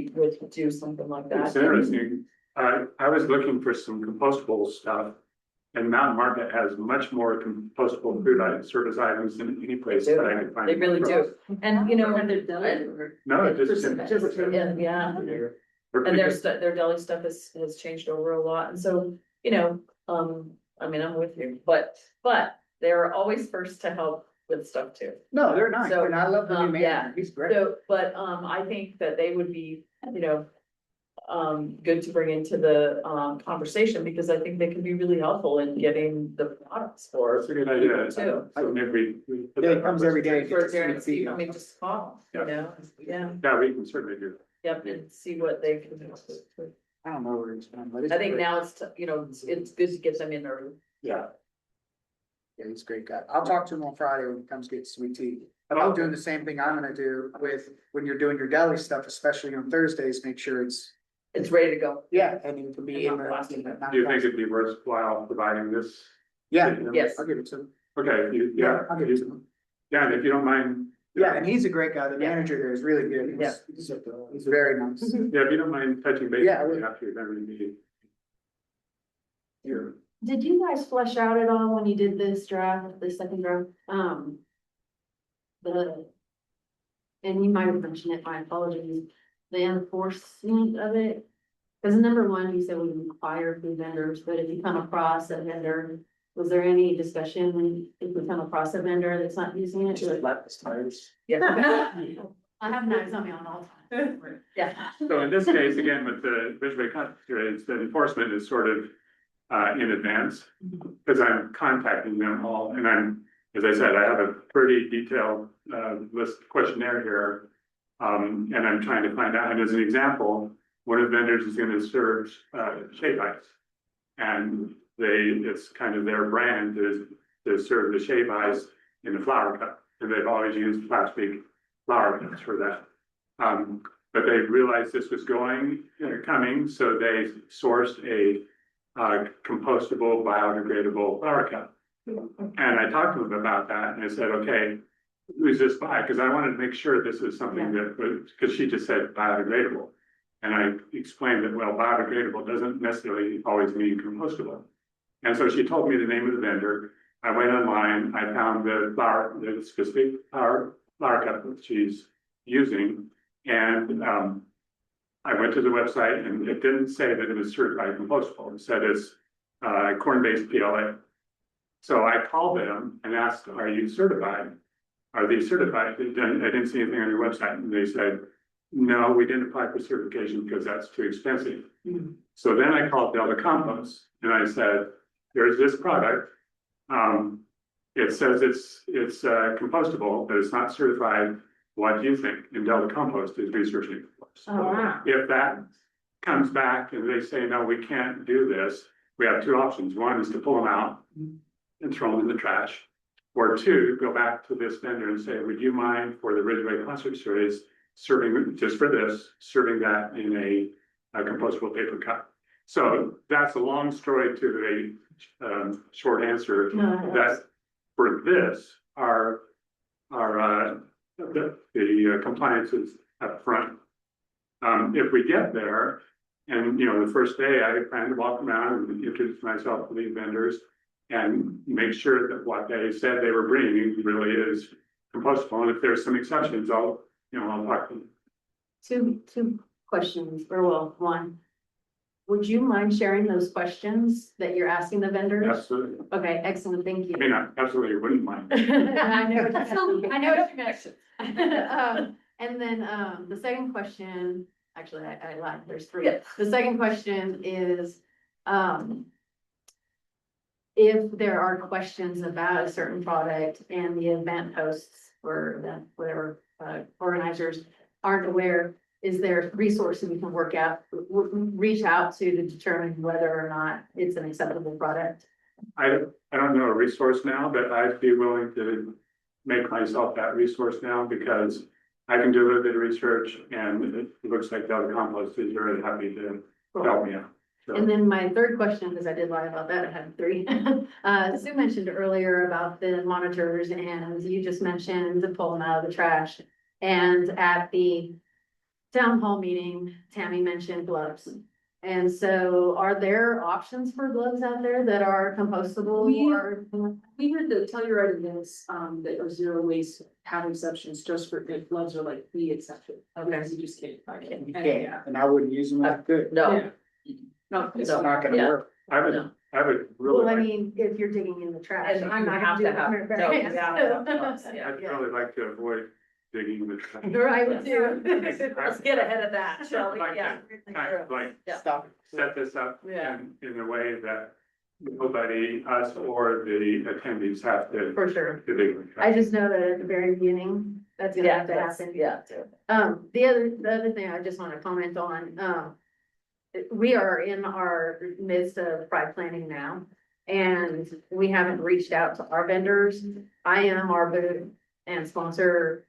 do something like that. It's interesting. I was looking for some compostable stuff. And Mountain Market has much more compostable food service items than any place that I could find. They really do. And, you know, And they're deli. No, it just. yeah. And their deli stuff has changed over a lot, and so, you know, I mean, I'm with you, but they're always first to help with stuff too. No, they're nice, So, and I love the new yeah. manager, he's great. So, but, I think that they would be, you know, good to bring into the, conversation, because I think they can be really helpful in getting the products for. That's a good idea. Too. So maybe we. put Yeah, that it comes on. every day. For gets their, to see I mean, just call, you Yeah. know, yeah, Yeah, we can certainly do. yep, and see what they can do. I don't know where it's from, but it's. I think great. now it's, you know, it's good to get them in early. Yeah. Yeah, he's a great guy. I'll talk to him on Friday when he comes get sweet tea. And I'm doing the same thing I'm gonna do with, when you're doing your deli stuff, especially on Thursdays, make sure it's, It's ready to go. yeah, and it can be in And not the. plastic. Do you think it'd be worthwhile providing this? Yeah, Yes. I'll give it to him. Okay, I'll give it to him. Yeah, and if you don't mind. Yeah, and he's a great guy. The Yeah. manager there is really good. Yeah. He's very nice. Yeah, if you don't mind touching base. Yeah, I will. After you've ever meeting. You're- Did you guys flesh out at all when you did this draft, the second draft, and you might have mentioned it, my apologies, the enforcement of it? Cause number one, you said we require food vendors, but if you come across a vendor, was there any discussion when, if we come across a vendor that's not using it? Just lap his tires. Yeah. I have knives on me on all time. Yeah. So in this case, again, with the Ridgway concert series, the enforcement is sort of in advance. Because I'm contacting them all and I'm as I said, I have a pretty detailed, list questionnaire here. And I'm trying to find out, and as an example, one of the vendors is gonna serve, shave ice. And it's kind of their brand is to serve the shave ice in a flower cup, and they've always used plastic flower cups for that. But they realized this was coming, so they sourced a compostable, biodegradable flower cup. And I talked to them about that, and I said, okay, who's this by? Because I wanted to make sure this is something that, because she just said biodegradable. And I explained that, well, biodegradable doesn't necessarily always mean compostable. And so she told me the name of the vendor. I went online, I found the specific flower cup that she's using. And I went to the website, and it didn't say that it was certified compostable. It said it's corn-based PLA. So I called them and asked, are you certified? Are these certified? I didn't see anything on your website. And they said, no, we didn't apply for certification because that's too expensive. So then I called Delta Compost and I said, there's this product. It says it's compostable, but it's not certified. What do you think? And Delta Compost is researching. Oh, wow. If that comes back and they say, no, we can't do this, we have two options. One is to pull them out and throw them in the trash. Or two, go back to this vendor and say, would you mind for the Ridgway Plastic Series serving, just for this, serving that in a compostable paper cup? So that's a long story to a short answer. That for this, the compliance is up front. If we get there, and the first day I plan to walk around and introduce myself to these vendors and make sure that what they said they were bringing really is compostable. And if there's some exceptions, I'll talk to them. Two questions, or well, one. Would you mind sharing those questions that you're asking the vendors? Absolutely. Okay, excellent, thank you. I mean, I absolutely wouldn't mind. I know what you meant. And then, the second question, actually, I lied, there's three. The second question is, if there are questions about a certain product and the event hosts or the whatever, organizers aren't aware, is there resources we can reach out to determine whether or not it's an acceptable product? I don't know a resource now, but I'd be willing to make myself that resource now because I can do a little bit of research and it looks like Delta Compost is very happy to help me out. So, And then my third question, because I did lie about that, I had three. Sue mentioned earlier about the monitors and you just mentioned to pull them out of the trash. And at the town hall meeting, Tammy mentioned gloves. And so are there options for gloves out there that are compostable or? We heard the Telluride events, that are zero waste have exceptions just for if gloves are like the exception. Okay. You just can't. You can't, and I wouldn't use them like good. No, No, It's not gonna Yeah. work. I would really Well, I like, mean, if you're digging in the trash. And I'm you not have gonna to have- do it. no, yeah, yeah. I'd really like to avoid digging the trash. I would too. Let's get ahead of that, shall we? Like Yeah. to kind of like Yeah. Stop. set this up Yeah. in a way that nobody, us or the attendees have to For sure. dig the trash. I just know that at the very beginning, that's gonna Yeah, have to that's, happen. yeah. The other thing I just wanna comment on, we are in our midst of pride planning now. And we haven't reached out to our vendors. I am our booth and sponsor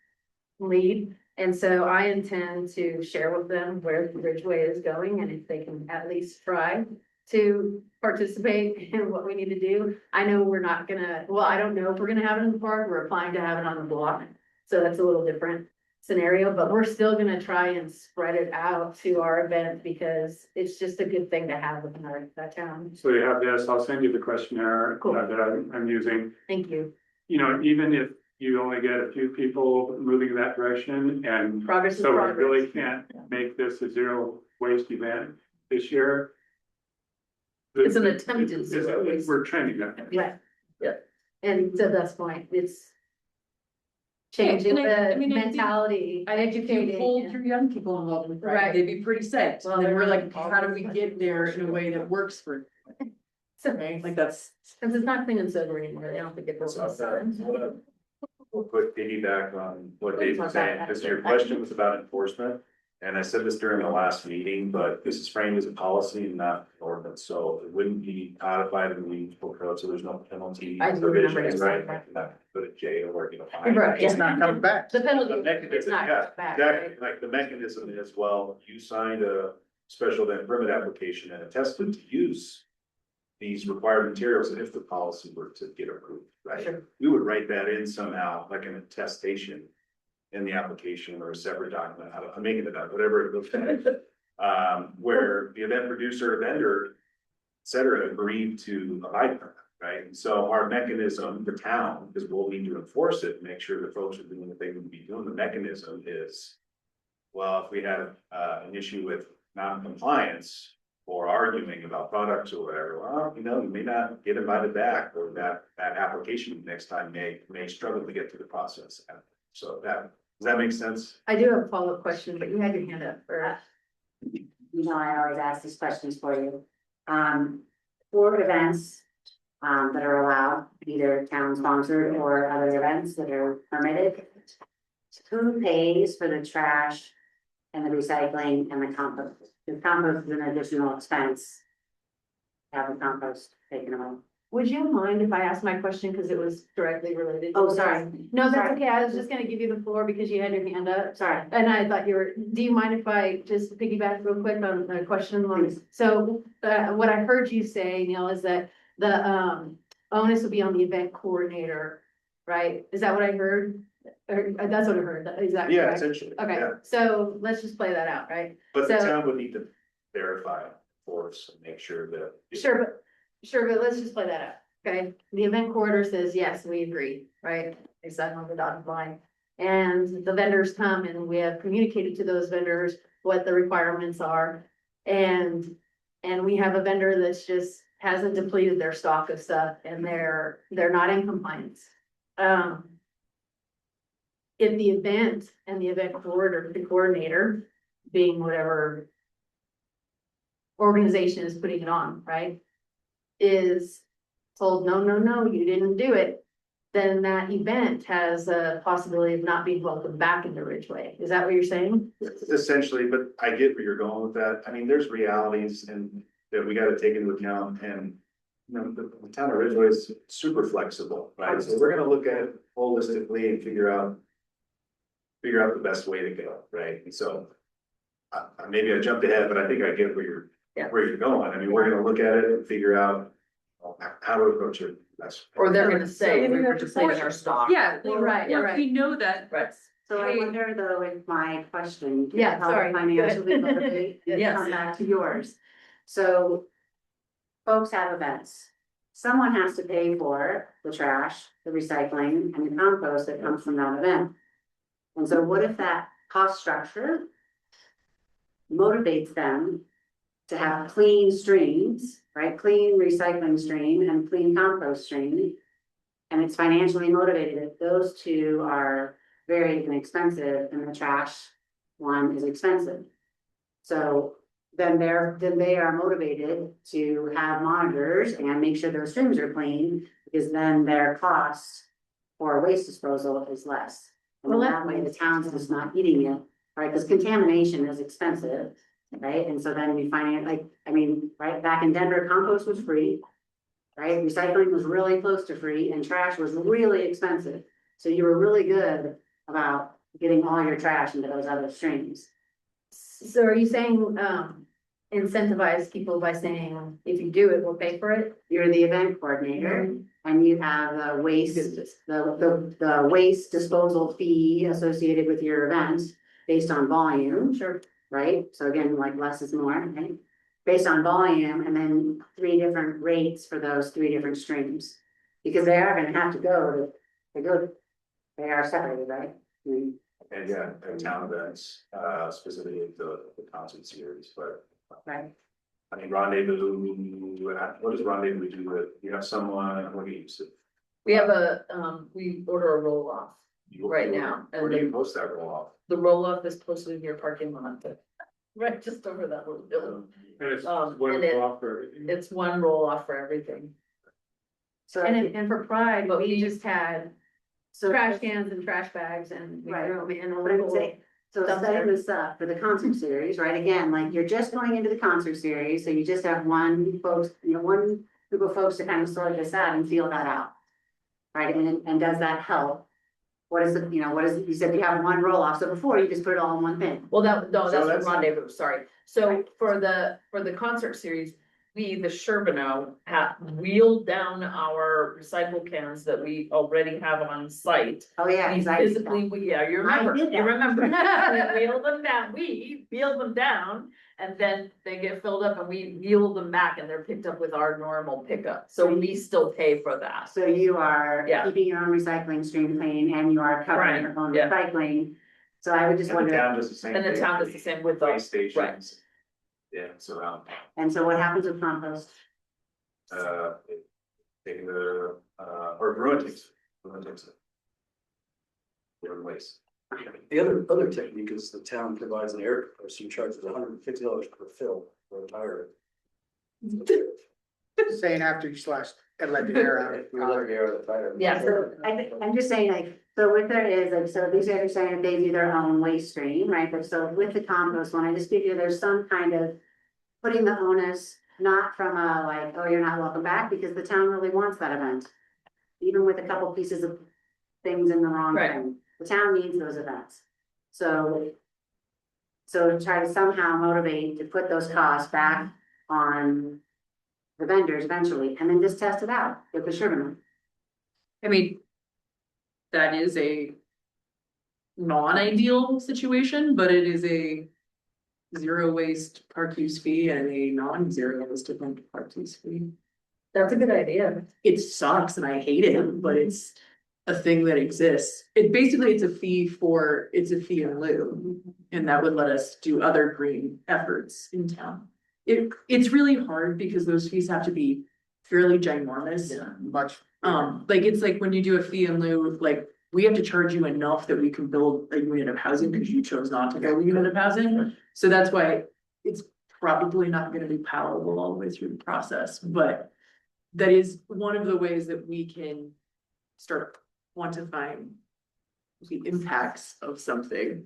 lead. And so I intend to share with them where Ridgway is going and if they can at least try to participate in what we need to do. I know we're not gonna, well, I don't know if we're gonna have it in the park. We're applying to have it on the block. So that's a little different scenario, but we're still gonna try and spread it out to our event because it's just a good thing to have within that town. So you have this, I'll send you the questionnaire Cool. that I'm using. Thank you. Even if you only get a few people moving in that direction and Progress is so we progress. really can't make this a zero waste event this year. It's an attempted zero waste. We're trending that. Yeah. Yeah. And to this point, it's changing and I mean, the I think- mentality, educating. Hold and- your young people involved with Right. Pride, they'd be pretty psyched. Well, And then they're we're like, involved how do with we such get there in a bullshit. way that works for? Okay. Like that's, Cause it's not clean and sober anymore, they don't think it goes So, inside. We'll quick piggyback on what Dave was saying, because your question was about enforcement. And I said this during the last meeting, but this is framed as a policy and not an ordinance, so it wouldn't be codified in the municipal code, so there's no penalty. I do remember provisions, you right? saying that. Like, you're not gonna go to jail or get a fine. Right, It's not coming back. The penalty The is mechanism, not yeah, back, exactly, right? like the mechanism is, well, you signed a special event permit application and attested to use these required materials, and if the policy were to get approved, right? Sure. We would write that in somehow, like an attestation in the application or a separate document, I'm making it up, whatever it looks like. Where the event producer, vendor, et cetera, agreed to abide by that, right? And so our mechanism, the town, because we'll need to enforce it, make sure that folks are doing what they would be doing, the mechanism is, well, if we had an issue with non-compliance or arguing about products or whatever, well, you know, you may not get invited back, or that application next time may struggle to get through the process. So does that make sense? I do have a follow-up question, but you had your hand up first. You know, I always ask these questions for you. For events, that are allowed, either town sponsored or other events that are permitted. Who pays for the trash and the recycling and the compost? The compost is an additional expense. Have the compost taken away. Would you mind if I asked my question, because it was directly related? to Oh, this? sorry. No, that's Sorry. okay, I was just gonna give you the floor because you had your hand up. Sorry. And I thought you were, do you mind if I just piggyback real quick on a question? Please. So, what I heard you say, Neil, is that the, onus would be on the event coordinator, right? Is that what I heard? Or, that's what I heard, is that Yeah, correct? essentially. Okay, yeah. so let's just play that out, right? But the So- town would need to verify, force, and make sure that. Sure, but let's just play that out, okay? The event coordinator says, yes, we agree, right? They sign on the dotted line. And the vendors come and we have communicated to those vendors what the requirements are. And we have a vendor that's just hasn't depleted their stock of stuff and they're not in compliance. If the event and the event coordinator, being whatever organization is putting it on, right? Is told, no, you didn't do it, then that event has a possibility of not being welcomed back into Ridgway. Is that what you're saying? Essentially, but I get where you're going with that. I mean, there's realities and that we gotta take into account, and you know, the town of Ridgway is super flexible, right? So we're gonna look at it holistically and figure out the best way to go, right? And so maybe I jumped ahead, but I think I get where you're going. I mean, we're gonna look at it and figure out how to approach it. That's. Or they're gonna say, So we we were have to depleting force our it. stock. yeah, Well, right, yeah, right. we know that. Right. So I Hey. wonder though, if my question. Yeah, how sorry. Financially, Go ahead. motivate, Yes. come back to yours. So folks have events. Someone has to pay for the trash, the recycling and the compost that comes from that event. And so what if that cost structure motivates them to have clean streams, right? Clean recycling stream and clean compost stream. And it's financially motivated if those two are very inexpensive and the trash one is expensive. So then they are motivated to have monitors and make sure their streams are clean, because then their cost for waste disposal is less. And Well, that way the town's just not eating it, right? Because contamination is expensive, right? And so then we find it like, I mean, right, back in Denver, compost was free. Right, recycling was really close to free and trash was really expensive. So you were really good about getting all your trash into those other streams. So are you saying, incentivize people by saying, if you do it, we'll pay for it? You're the event coordinator and you have the waste, the waste disposal fee associated with your event based on volume, Sure. right? So again, like less is more, right? Based on volume, and then 3 different rates for those 3 different streams. Because they are gonna have to go, they are separated, right? I mean, And yeah, and town events, specifically the concert series, but. right, I mean, rendezvous, what does rendezvous do with, you have someone, what do you use? We have we order a roll off right now. Where do you post that roll off? The roll off is posted in your parking lot. Right, just over that little building. And it's And one it- off for everything. It's one roll off for everything. So, And for Pride, But we we- just had so. trash cans and trash bags and we Right. threw them in a But I would little. say, so setting this up for the concert series, right, again, like you're just going into the concert series, so you just have one folks, one group of folks to kind of sort this out and feel that out. Right, and does that help? What is it, what is, you said you have one roll off, so before you just put it all in one bin. Well, no, So that's that's- for rendezvous, sorry. So for the concert series, we, the Sherbino, have wheeled down our recycle cans that we already have on site. Oh, yeah, We 'cause I did physically, that. yeah, you I remember, did you that. remember, we wheel them down, and then they get filled up and we wheel them back and they're picked up with our normal pickup, so we still pay for that. So you are Yeah. keeping your own recycling stream clean and you are covering your own yeah. recycling. So I would just And the wonder, town does the same. And the thing town for does the same with the, Waste stations. Yeah, so, and so what happens with compost? taking the, or Bruin takes it. Their waste. The other technique is the town provides an air compressor and charges $150 per fill for a tire. Saying after you slash and let the air out. We let air out of the tire. Yeah. So I'm just saying like, so what there is, like, so these guys are saying that they do their own waste stream, right? But so with the compost one, I just figure there's some kind of putting the onus, not from a like, oh, you're not welcome back, because the town really wants that event. Even with a couple pieces of things in the wrong Right. thing, the town needs those events. So try to somehow motivate to put those costs back on the vendors eventually, and then just test it out with the sugar. I mean, that is a non-ideal situation, but it is a zero waste park use fee and a non-zero waste event park use fee. that's a good idea. It sucks and I hate it, but it's a thing that exists. It's a fee in lieu. And that would let us do other green efforts in town. It's really hard because those fees have to be fairly ginormous. Much. Like it's like when you do a fee in lieu, like we have to charge you enough that we can build a unit of housing because you chose not to build a unit of housing. So that's why it's probably not gonna be palatable all the way through the process, but that is one of the ways that we can start quantifying the impacts of something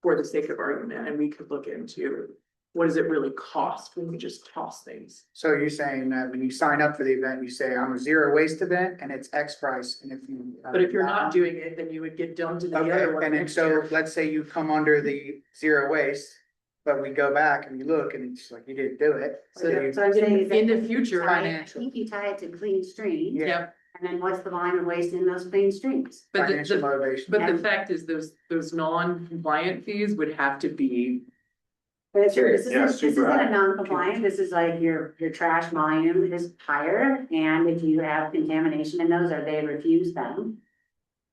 for the sake of argument, and we could look into what does it really cost when we just toss things. So you're saying that when you sign up for the event, you say, I'm a zero waste event and it's X price, and if you. But if you're not doing it, then you would get dumped into the other Okay, one and then next so year. let's say you come under the zero waste, but we go back and you look and it's like you didn't do it. So you- I'm saying is that In the I think you future- tie it- I Financial. think you tie it to clean streams, Yeah. Yep, and then what's the volume of waste in those clean streams? but Financial motivation. but the And- fact is those non-compliant fees would have to be, But this Yeah, isn't super a high. non-compliant, this is like your trash volume is higher, and if you have contamination in those, or they refuse them.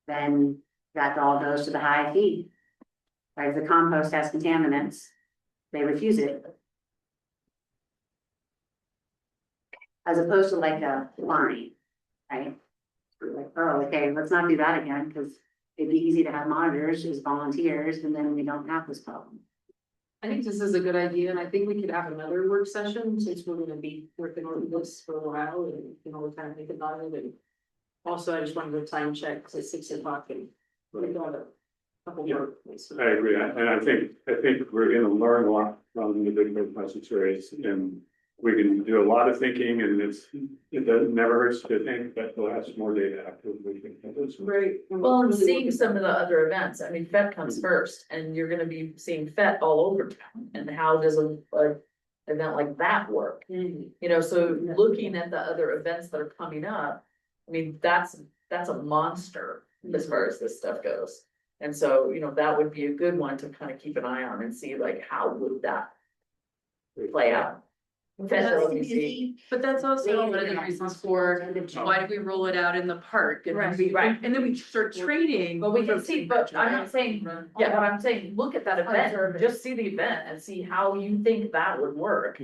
Then that all goes to the high fee. Like if the compost has contaminants, they refuse it. As opposed to like a fine, right? Like, oh, okay, let's not do that again, because it'd be easy to have monitors as volunteers, and then we don't have this problem. I think this is a good idea, and I think we could have another work session, since we're gonna be working on this for a while, and, we kind of think about it, and. Also, I just wanted to time check, because it's 6 o'clock, and we got a couple more. I agree, and I think we're gonna learn a lot from the big plastic series, and we can do a lot of thinking, and it doesn't never hurts to think, but we'll have some more data after we think of this. Right. Well, and seeing some of the other events, I mean, FET comes first, and you're gonna be seeing FET all over town, and how does a event like that work? You know, so looking at the other events that are coming up, I mean, that's a monster as far as this stuff goes. And so, that would be a good one to kind of keep an eye on and see like, how would that play out? but that's also one of the reasons for why do we roll it out in the park? And then we, Right. and then we start trading. But we can see, but I'm not saying, yeah, but I'm saying, look at that event, just see the event and see how you think that would work. How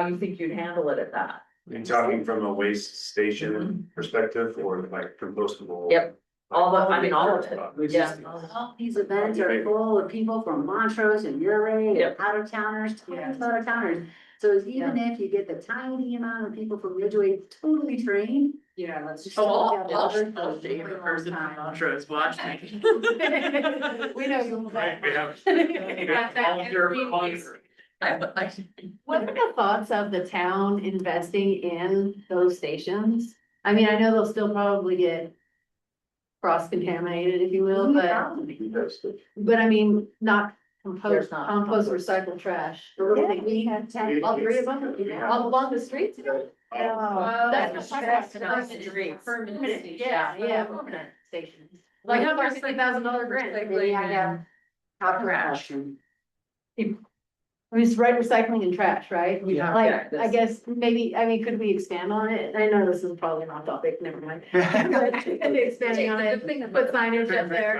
you think you'd handle it at that. You're talking from a waste station perspective or like compostable? Yep. All of it, yeah. All these events are full of people from Montrose and Uray Yep. and out of towners, tons of out of towners. So even if you get the tiny amount of people from Ridgway totally trained. Yeah, that's. I'll shame the person from Montrose watching. We know you. Right, we have. What are the thoughts of the town investing in those stations? I mean, I know they'll still probably get cross-contaminated, if you will, but I mean, not There's not. compost, recycle trash. Yeah, we had 10, all three of them. All along the streets? That's Permanent, yeah, permanent stations. Like, how much $60,000 grant? Then you have to have top collection. I mean, it's right, recycling and trash, right? Yeah. Like, I guess, maybe, I mean, could we expand on it? I know this is probably not topic, never mind. But expanding on it, put signage up there.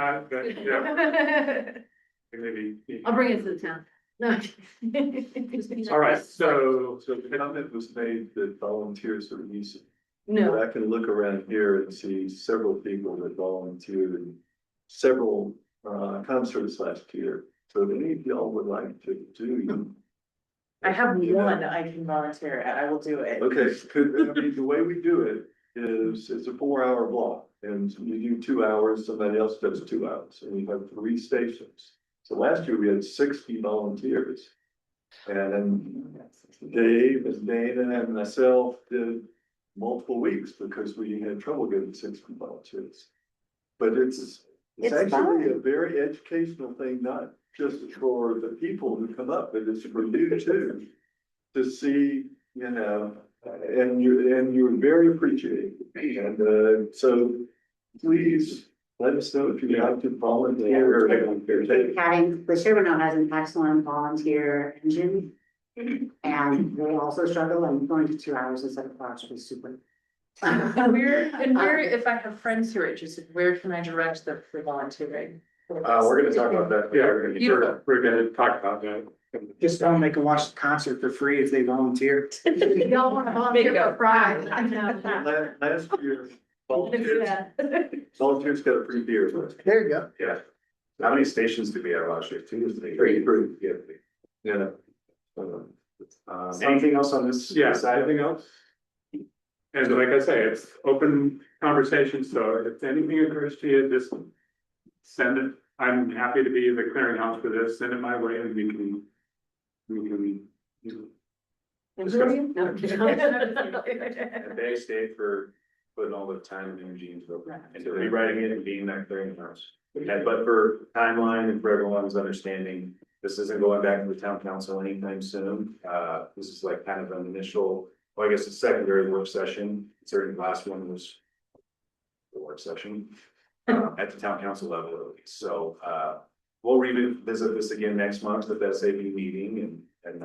Yeah, maybe. I'll bring it to the town. No. All right, so. So the comment was made that volunteers are easy. No, But I can look around here and see several people that volunteered in several concerts last year. So if any of y'all would like to do. I have one I can volunteer at, I will do it. Okay, I mean, the way we do it is it's a 4-hour block and you do 2 hours, somebody else does 2 hours and we have 3 stations. So last year we had 60 volunteers. And then Dave and Dana and myself did multiple weeks because we had trouble getting 60 volunteers. But it's actually a very educational thing, not just for the people who come up, but it's for you too. To see, you know, and you're very appreciated. And so please let us know if you'd like to volunteer. The Sherman has an excellent volunteer engine. And they also struggle and going to 2 hours instead of 4 hours is super. Where, if I have friends who are interested, where can I direct them for volunteering? We're gonna talk about that. Yeah, We're we're gonna talk about that. Just tell them they can watch the concert for free if they volunteer. you don't wanna volunteer for pride. Last year, Do volunteers got a free beer. There you go. Yeah. How many stations do we have last year? 2 or 3? Free. Yeah. Anything else on this? Yeah, side? anything else? And like I say, it's open conversation, so if anything occurs to you, just send it. I'm happy to be the clearinghouse for this. Send it my way and we can. And who are you? No, I'm kidding. And thanks, Dave, for putting all the time and energy into rewriting it and being that clearinghouse. And but for timeline and for everyone's understanding, this isn't going back to the town council anytime soon. This is like kind of an initial, well, I guess it's secondary work session. Certainly the last one was the work session at the town council level at least. So we'll revisit this again next month at the SAB meeting and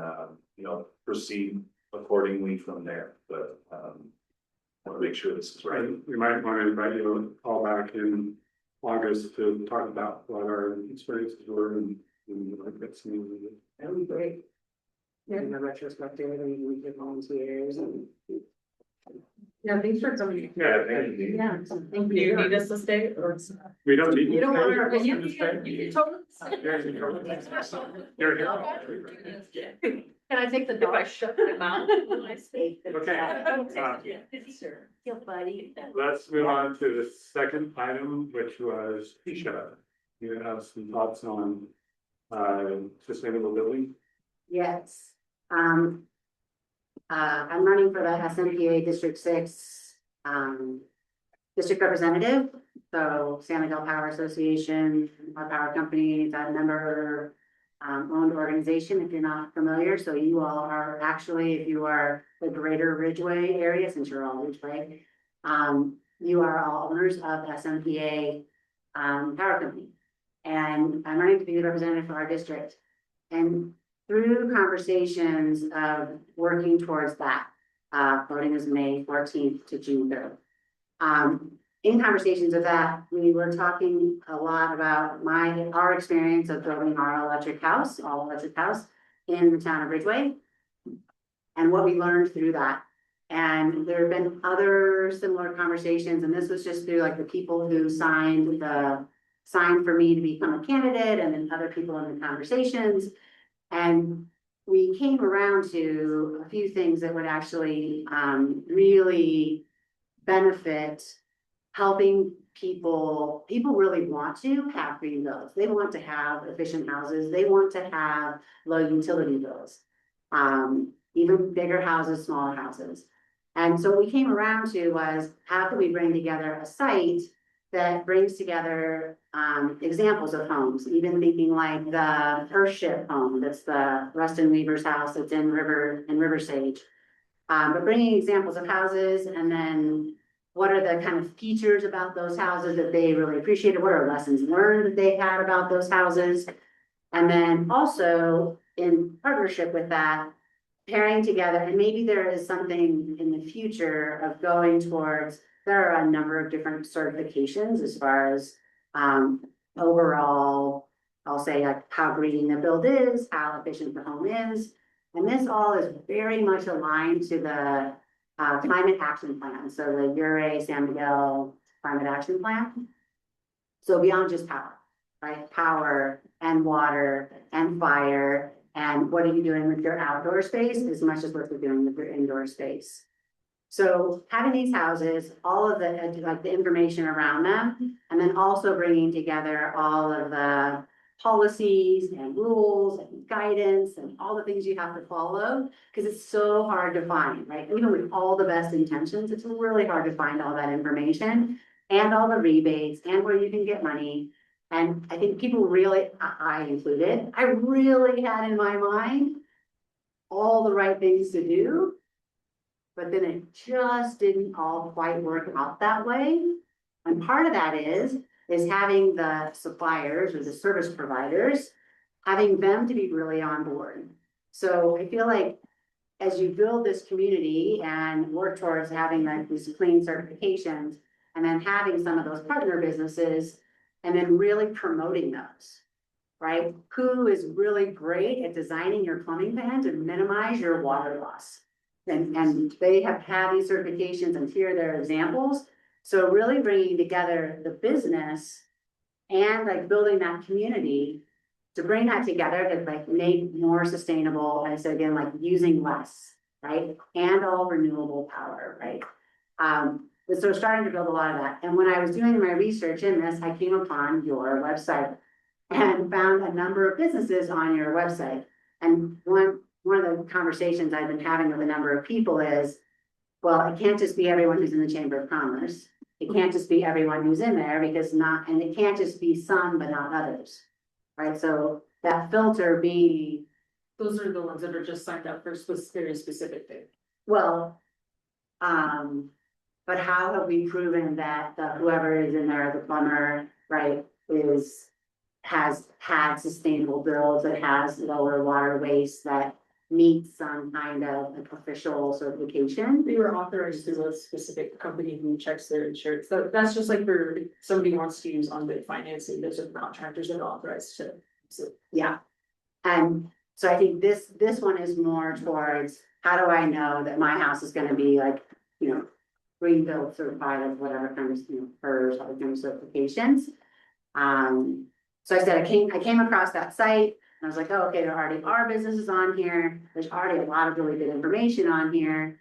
you know, proceed accordingly from there. But want to make sure this is right. We might want to invite you all back in August to talk about what our experiences were and like that's. That would be great. In the retrospective, we get volunteers and. Yeah, thanks for coming. Yeah, thank you. Yeah, so thank Do you you. need us to stay or? We don't need. You don't want to, You can totally. You're here. can I take the If I dog? shut my mouth when I speak. Okay. Feel buddy. Let's move on to the second item, which was Keisha. You have some thoughts on sustainable living? Yes, I'm running for the SMPA District 6, district representative. So San Miguel Power Association, our power company, is a member owned organization, if you're not familiar. So you all are actually, if you are the greater Ridgway area, since you're all Ridgway, you are all owners of SMPA power company. And I'm running to be the representative for our district. And through conversations of working towards that, voting is May 14th to June 3rd. In conversations of that, we were talking a lot about our experience of building our all electric house in the town of Ridgway. And what we learned through that. And there have been other similar conversations, and this was just through like the people who signed for me to become a candidate, and then other people in the conversations. And we came around to a few things that would actually really benefit helping people really want to have green bills. They want to have efficient houses. They want to have low utility bills. Even bigger houses, smaller houses. And so what we came around to was, how can we bring together a site that brings together examples of homes, even thinking like the Earthship home, that's the Rustin Weaver's house that's in River Sage. But bringing examples of houses, and then what are the kind of features about those houses that they really appreciated? What are lessons learned that they had about those houses? And then also in partnership with that, pairing together, and maybe there is something in the future of going towards, there are a number of different certifications as far as overall, I'll say like how green the build is, how efficient the home is. And this all is very much aligned to the climate action plan. So the URA San Miguel climate action plan. So beyond just power, right? Power and water and fire, and what are you doing with your outdoor space as much as what you're doing with your indoor space. So having these houses, all of the like the information around them, and then also bringing together all of the policies and rules and guidance and all the things you have to follow, because it's so hard to find, right? Even with all the best intentions, it's really hard to find all that information and all the rebates and where you can get money. And I think people really, I included, I really had in my mind all the right things to do, but then it just didn't all quite work out that way. And part of that is having the suppliers or the service providers, having them to be really on board. So I feel like as you build this community and work towards having like these clean certifications, and then having some of those partner businesses, and then really promoting those, right? Who is really great at designing your plumbing plan to minimize your water loss. And they have had these certifications, and here are their examples. So really bringing together the business and like building that community to bring that together to like make more sustainable. And so again, like using less, right? And all renewable power, right? So starting to build a lot of that. And when I was doing my research in this, I came upon your website and found a number of businesses on your website. And one of the conversations I've been having with a number of people is, well, it can't just be everyone who's in the Chamber of Commerce. It can't just be everyone who's in there, because and it can't just be some, but not others, right? So that filter being. Those are the ones that are just signed up for very specific thing. Well, but how have we proven that whoever is in there, the plumber, right, has had sustainable builds, that has lower water waste, that meets some kind of official certification? They were authorized through a specific company who checks their insurance. That's just like for if somebody wants to use on-bid financing, those are the contractors that are authorized to. So Yeah. And so I think this one is more towards, how do I know that my house is gonna be like, green build certified of whatever kind of, PERS, other kind of certifications. So I said, I came across that site, and I was like, oh, okay, there already are businesses on here. There's already a lot of really good information on here.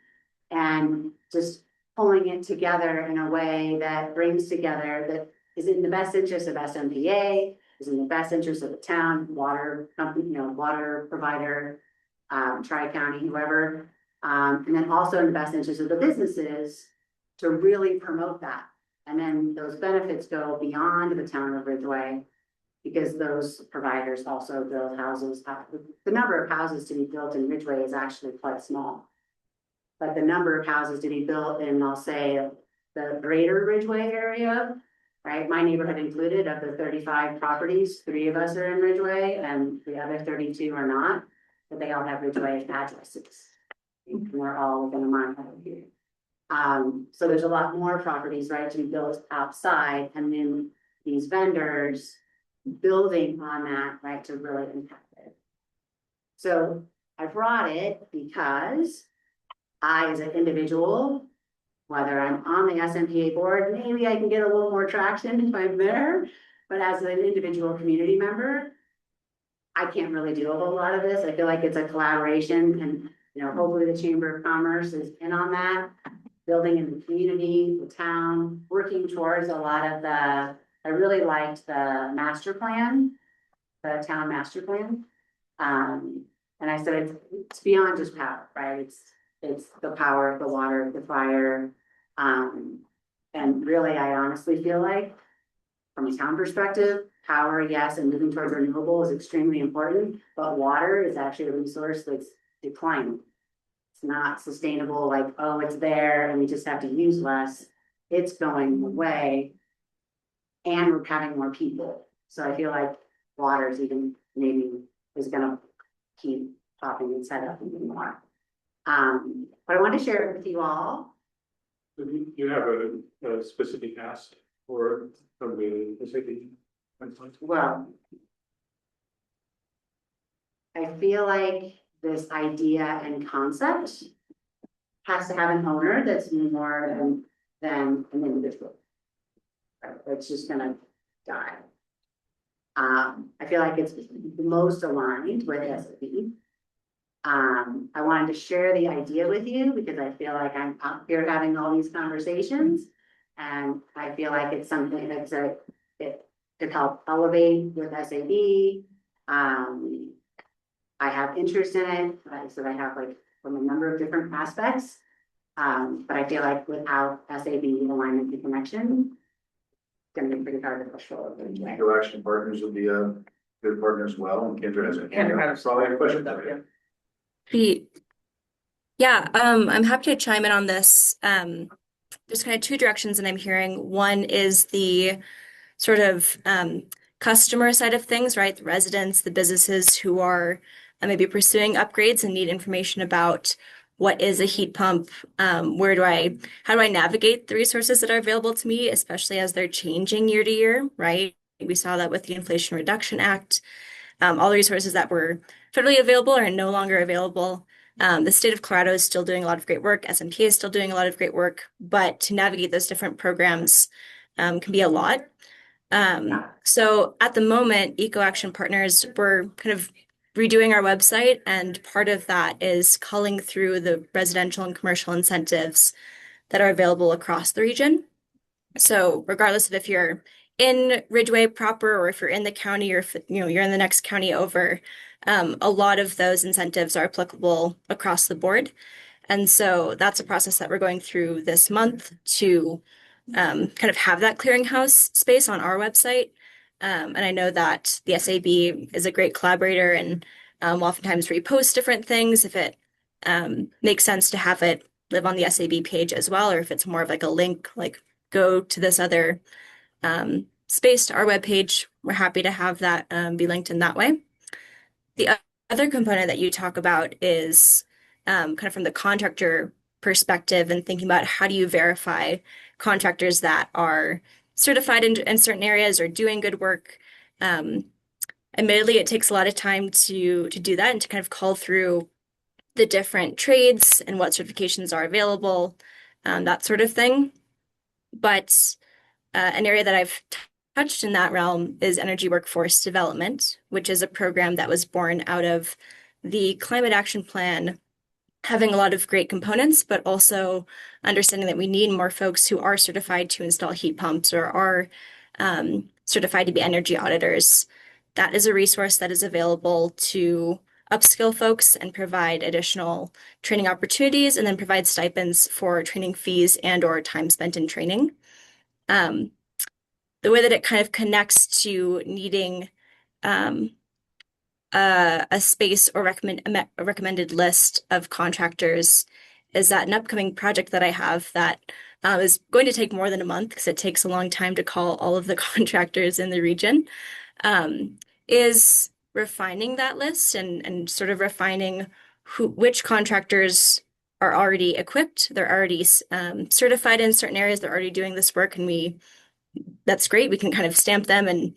And just pulling it together in a way that brings together, that is in the best interest of SMPA, is in the best interest of the town, water company, water provider, Tri-County, whoever. And then also in the best interest of the businesses to really promote that. And then those benefits go beyond the town of Ridgway, because those providers also build houses. The number of houses to be built in Ridgway is actually quite small. But the number of houses to be built in, I'll say, the greater Ridgway area, right? My neighborhood included, of the 35 properties, 3 of us are in Ridgway and the other 32 are not, but they all have Ridgway addresses. And we're all within a mile of here. So there's a lot more properties, right, to be built outside, and then these vendors building on that, right, to really impact it. So I brought it because I, as an individual, whether I'm on the SMPA board, maybe I can get a little more traction if I'm there. But as an individual community member, I can't really do a whole lot of this. I feel like it's a collaboration and, hopefully the Chamber of Commerce is in on that. Building in the community, the town, working towards a lot of I really liked the master plan, the town master plan. And I said, it's beyond just power, right? It's the power of the water, the fire. And really, I honestly feel like from a town perspective, power, yes, and moving towards renewable is extremely important, but water is actually a resource that's declining. It's not sustainable, like, oh, it's there and we just have to use less. It's going away. And we're having more people. So I feel like water is even maybe is gonna keep popping its head up even more. But I want to share it with you all. Do you have a specific ask for from the SAP? Well, I feel like this idea and concept has to have an owner that's more than an individual. It's just gonna die. I feel like it's the most aligned with SAP. I wanted to share the idea with you because I feel like I'm up here having all these conversations. And I feel like it's something that's it could help elevate with SAB. I have interest in it, so I have like from a number of different aspects. But I feel like without SAB alignment and connection, it's gonna be pretty hard to push forward. Eco Action Partners would be a good partner as well, and Kendra has a hand up. Probably a question for you. Yeah, I'm happy to chime in on this. There's kind of two directions that I'm hearing. One is the sort of customer side of things, right? The residents, the businesses who are maybe pursuing upgrades and need information about what is a heat pump, how do I navigate the resources that are available to me, especially as they're changing year to year, right? We saw that with the Inflation Reduction Act. All the resources that were federally available are no longer available. The state of Colorado is still doing a lot of great work. SMP is still doing a lot of great work, but to navigate those different programs can be a lot. So at the moment, Eco Action Partners, we're kind of redoing our website, and part of that is culling through the residential and commercial incentives that are available across the region. So regardless of if you're in Ridgway proper or if you're in the county or if you're in the next county over, a lot of those incentives are applicable across the board. And so that's a process that we're going through this month to kind of have that clearinghouse space on our website. And I know that the SAB is a great collaborator and oftentimes repost different things if it makes sense to have it live on the SAB page as well, or if it's more of like a link, like go to this other space to our webpage. We're happy to have that be linked in that way. The other component that you talk about is kind of from the contractor perspective and thinking about how do you verify contractors that are certified in certain areas or doing good work. Admittedly, it takes a lot of time to do that and to kind of call through the different trades and what certifications are available, that sort of thing. But an area that I've touched in that realm is energy workforce development, which is a program that was born out of the Climate Action Plan having a lot of great components, but also understanding that we need more folks who are certified to install heat pumps or are certified to be energy auditors. That is a resource that is available to upskill folks and provide additional training opportunities and then provide stipends for training fees and or time spent in training. The way that it kind of connects to needing a space or a recommended list of contractors is that an upcoming project that I have that is going to take more than a month because it takes a long time to call all of the contractors in the region, is refining that list and sort of refining which contractors are already equipped, they're already certified in certain areas, they're already doing this work, and that's great. We can kind of stamp them and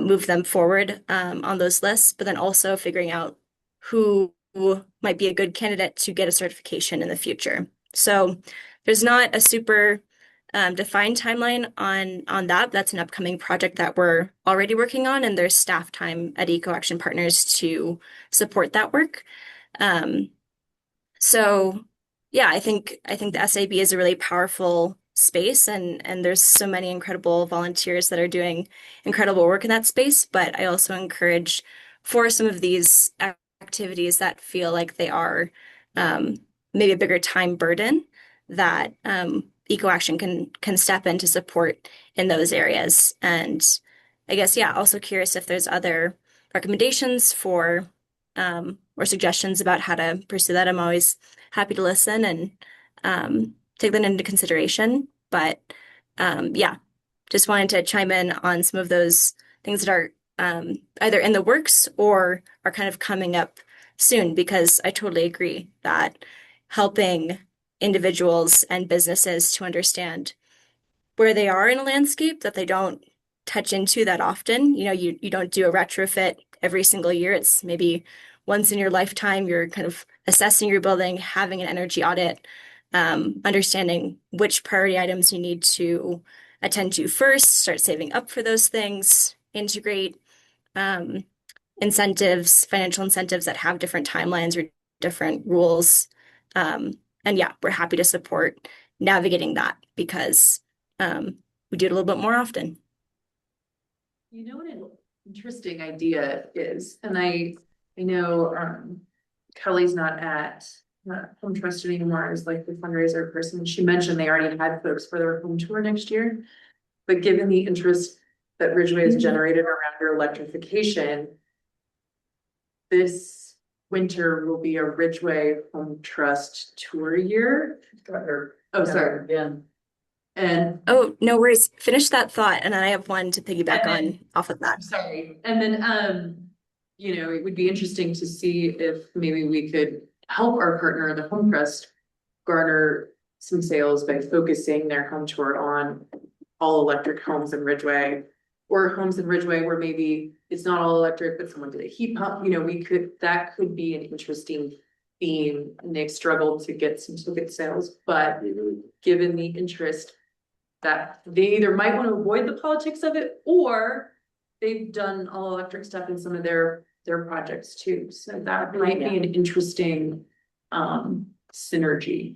move them forward on those lists, but then also figuring out who might be a good candidate to get a certification in the future. So there's not a super defined timeline on that. That's an upcoming project that we're already working on, and there's staff time at Eco Action Partners to support that work. So yeah, I think the SAB is a really powerful space, and there's so many incredible volunteers that are doing incredible work in that space. But I also encourage for some of these activities that feel like they are maybe a bigger time burden that Eco Action can step in to support in those areas. And I guess yeah, also curious if there's other recommendations for or suggestions about how to pursue that. I'm always happy to listen and take that into consideration. But yeah, just wanted to chime in on some of those things that are either in the works or are kind of coming up soon, because I totally agree that helping individuals and businesses to understand where they are in a landscape that they don't touch into that often. You know, you don't do a retrofit every single year. It's maybe once in your lifetime, you're kind of assessing your building, having an energy audit, understanding which priority items you need to attend to first, start saving up for those things, integrate incentives, financial incentives that have different timelines or different rules. And yeah, we're happy to support navigating that because we do it a little bit more often. You know what an interesting idea is, and I know Kelly's not at Home Trust anymore as like the fundraiser person. She mentioned they already had folks for their home tour next year. But given the interest that Ridgway has generated around their electrification, this winter will be a Ridgway Home Trust tour year. Oh, sorry. Yeah. And Oh, no worries. Finish that thought, and then I have one to piggyback on off of that. sorry. And then you know, it would be interesting to see if maybe we could help our partner, the Home Trust, garner some sales by focusing their home tour on all electric homes in Ridgway, or homes in Ridgway where maybe it's not all electric, but someone did a heat pump. You know, that could be an interesting theme. And they've struggled to get some ticket sales, but given the interest that they either might want to avoid the politics of it, or they've done all electric stuff in some of their projects too. So that might be an interesting synergy.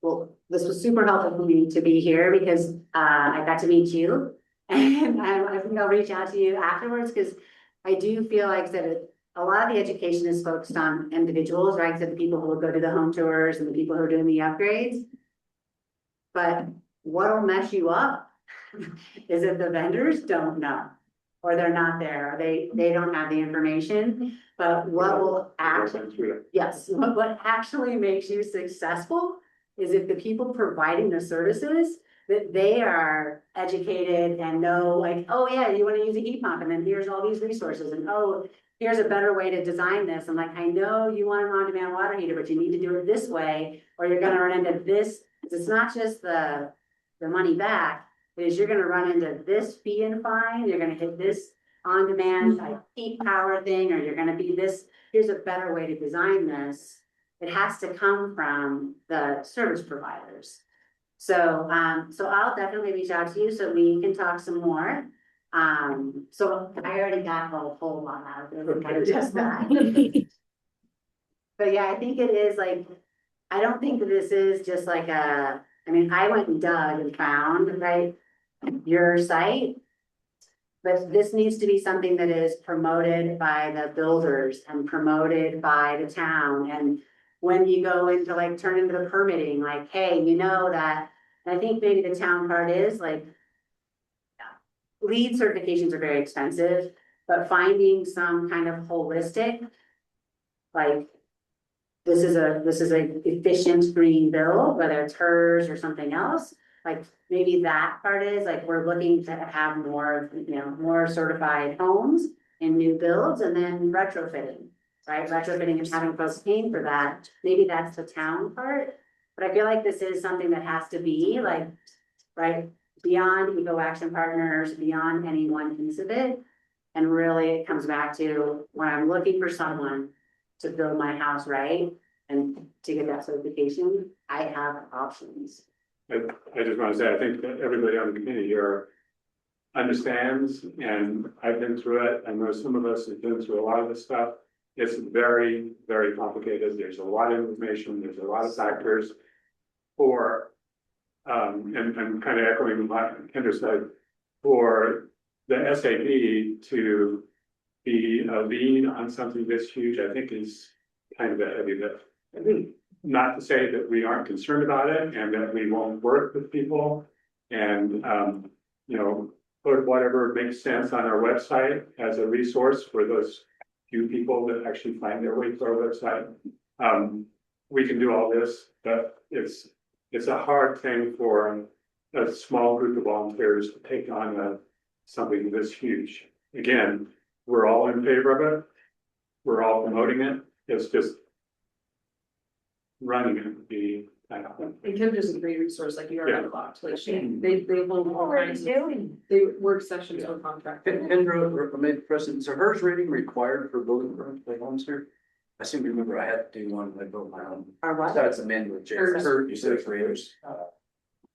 Well, this was super helpful for me to be here because I got to meet you. And I think I'll reach out to you afterwards because I do feel like that a lot of the education is focused on individuals, right? So the people who will go to the home tours and the people who are doing the upgrades. But what'll mess you up is if the vendors don't know, or they're not there, or they don't have the information. But what will actually, yes, what actually makes you successful is if the people providing the services, that they are educated and know, like, oh yeah, you want to use a heat pump, and then here's all these resources, and oh, here's a better way to design this. And like, I know you want an on-demand water heater, but you need to do it this way, or you're gonna run into this. It's not just the money back, it is you're gonna run into this fee and fine, you're gonna hit this on-demand like heat power thing, or you're gonna be this, here's a better way to design this. It has to come from the service providers. So, so I'll definitely reach out to you so we can talk some more. So I already got a whole lot out of it, kind of just that. But yeah, I think it is like, I don't think that this is just like I mean, I went and dug and found, right, your site. But this needs to be something that is promoted by the builders and promoted by the town. And when you go into like turn into the permitting, like, hey, you know that, and I think maybe the town part is like, LEED certifications are very expensive, but finding some kind of holistic, like, this is a efficient green build, whether it's hers or something else. Like maybe that part is like, we're looking to have more, you know, more certified homes in new builds, and then retrofitting, right? Retrofitting and having folks paying for that. Maybe that's the town part, but I feel like this is something that has to be like, right, beyond Eco Action Partners, beyond any one piece of it. And really it comes back to when I'm looking for someone to build my house right and to get that certification, I have options. I just want to say, I think that everybody on the committee here understands, and I've been through it. I know some of us have been through a lot of this stuff. It's very, very complicated. There's a lot of information, there's a lot of factors for, and kind of echoing what Kendra said, for the SAB to be a lead on something this huge, I think is kind of a heavy lift. Not to say that we aren't concerned about it and that we won't work with people and, you know, put whatever makes sense on our website as a resource for those few people that actually find their way to our website. We can do all this, but it's a hard thing for a small group of volunteers to take on something this huge. Again, we're all in favor of it. We're all promoting it. It's just running it would be kind of. And Kendra's a great resource, like you already talked, like they hold all What are kinds you of, doing? they work sessions on contract. Kendra, made president, so hers rating required for building permit by homes here? I seem to remember I had to do one when I built my own. Or what? That's a manual. You said it's raters.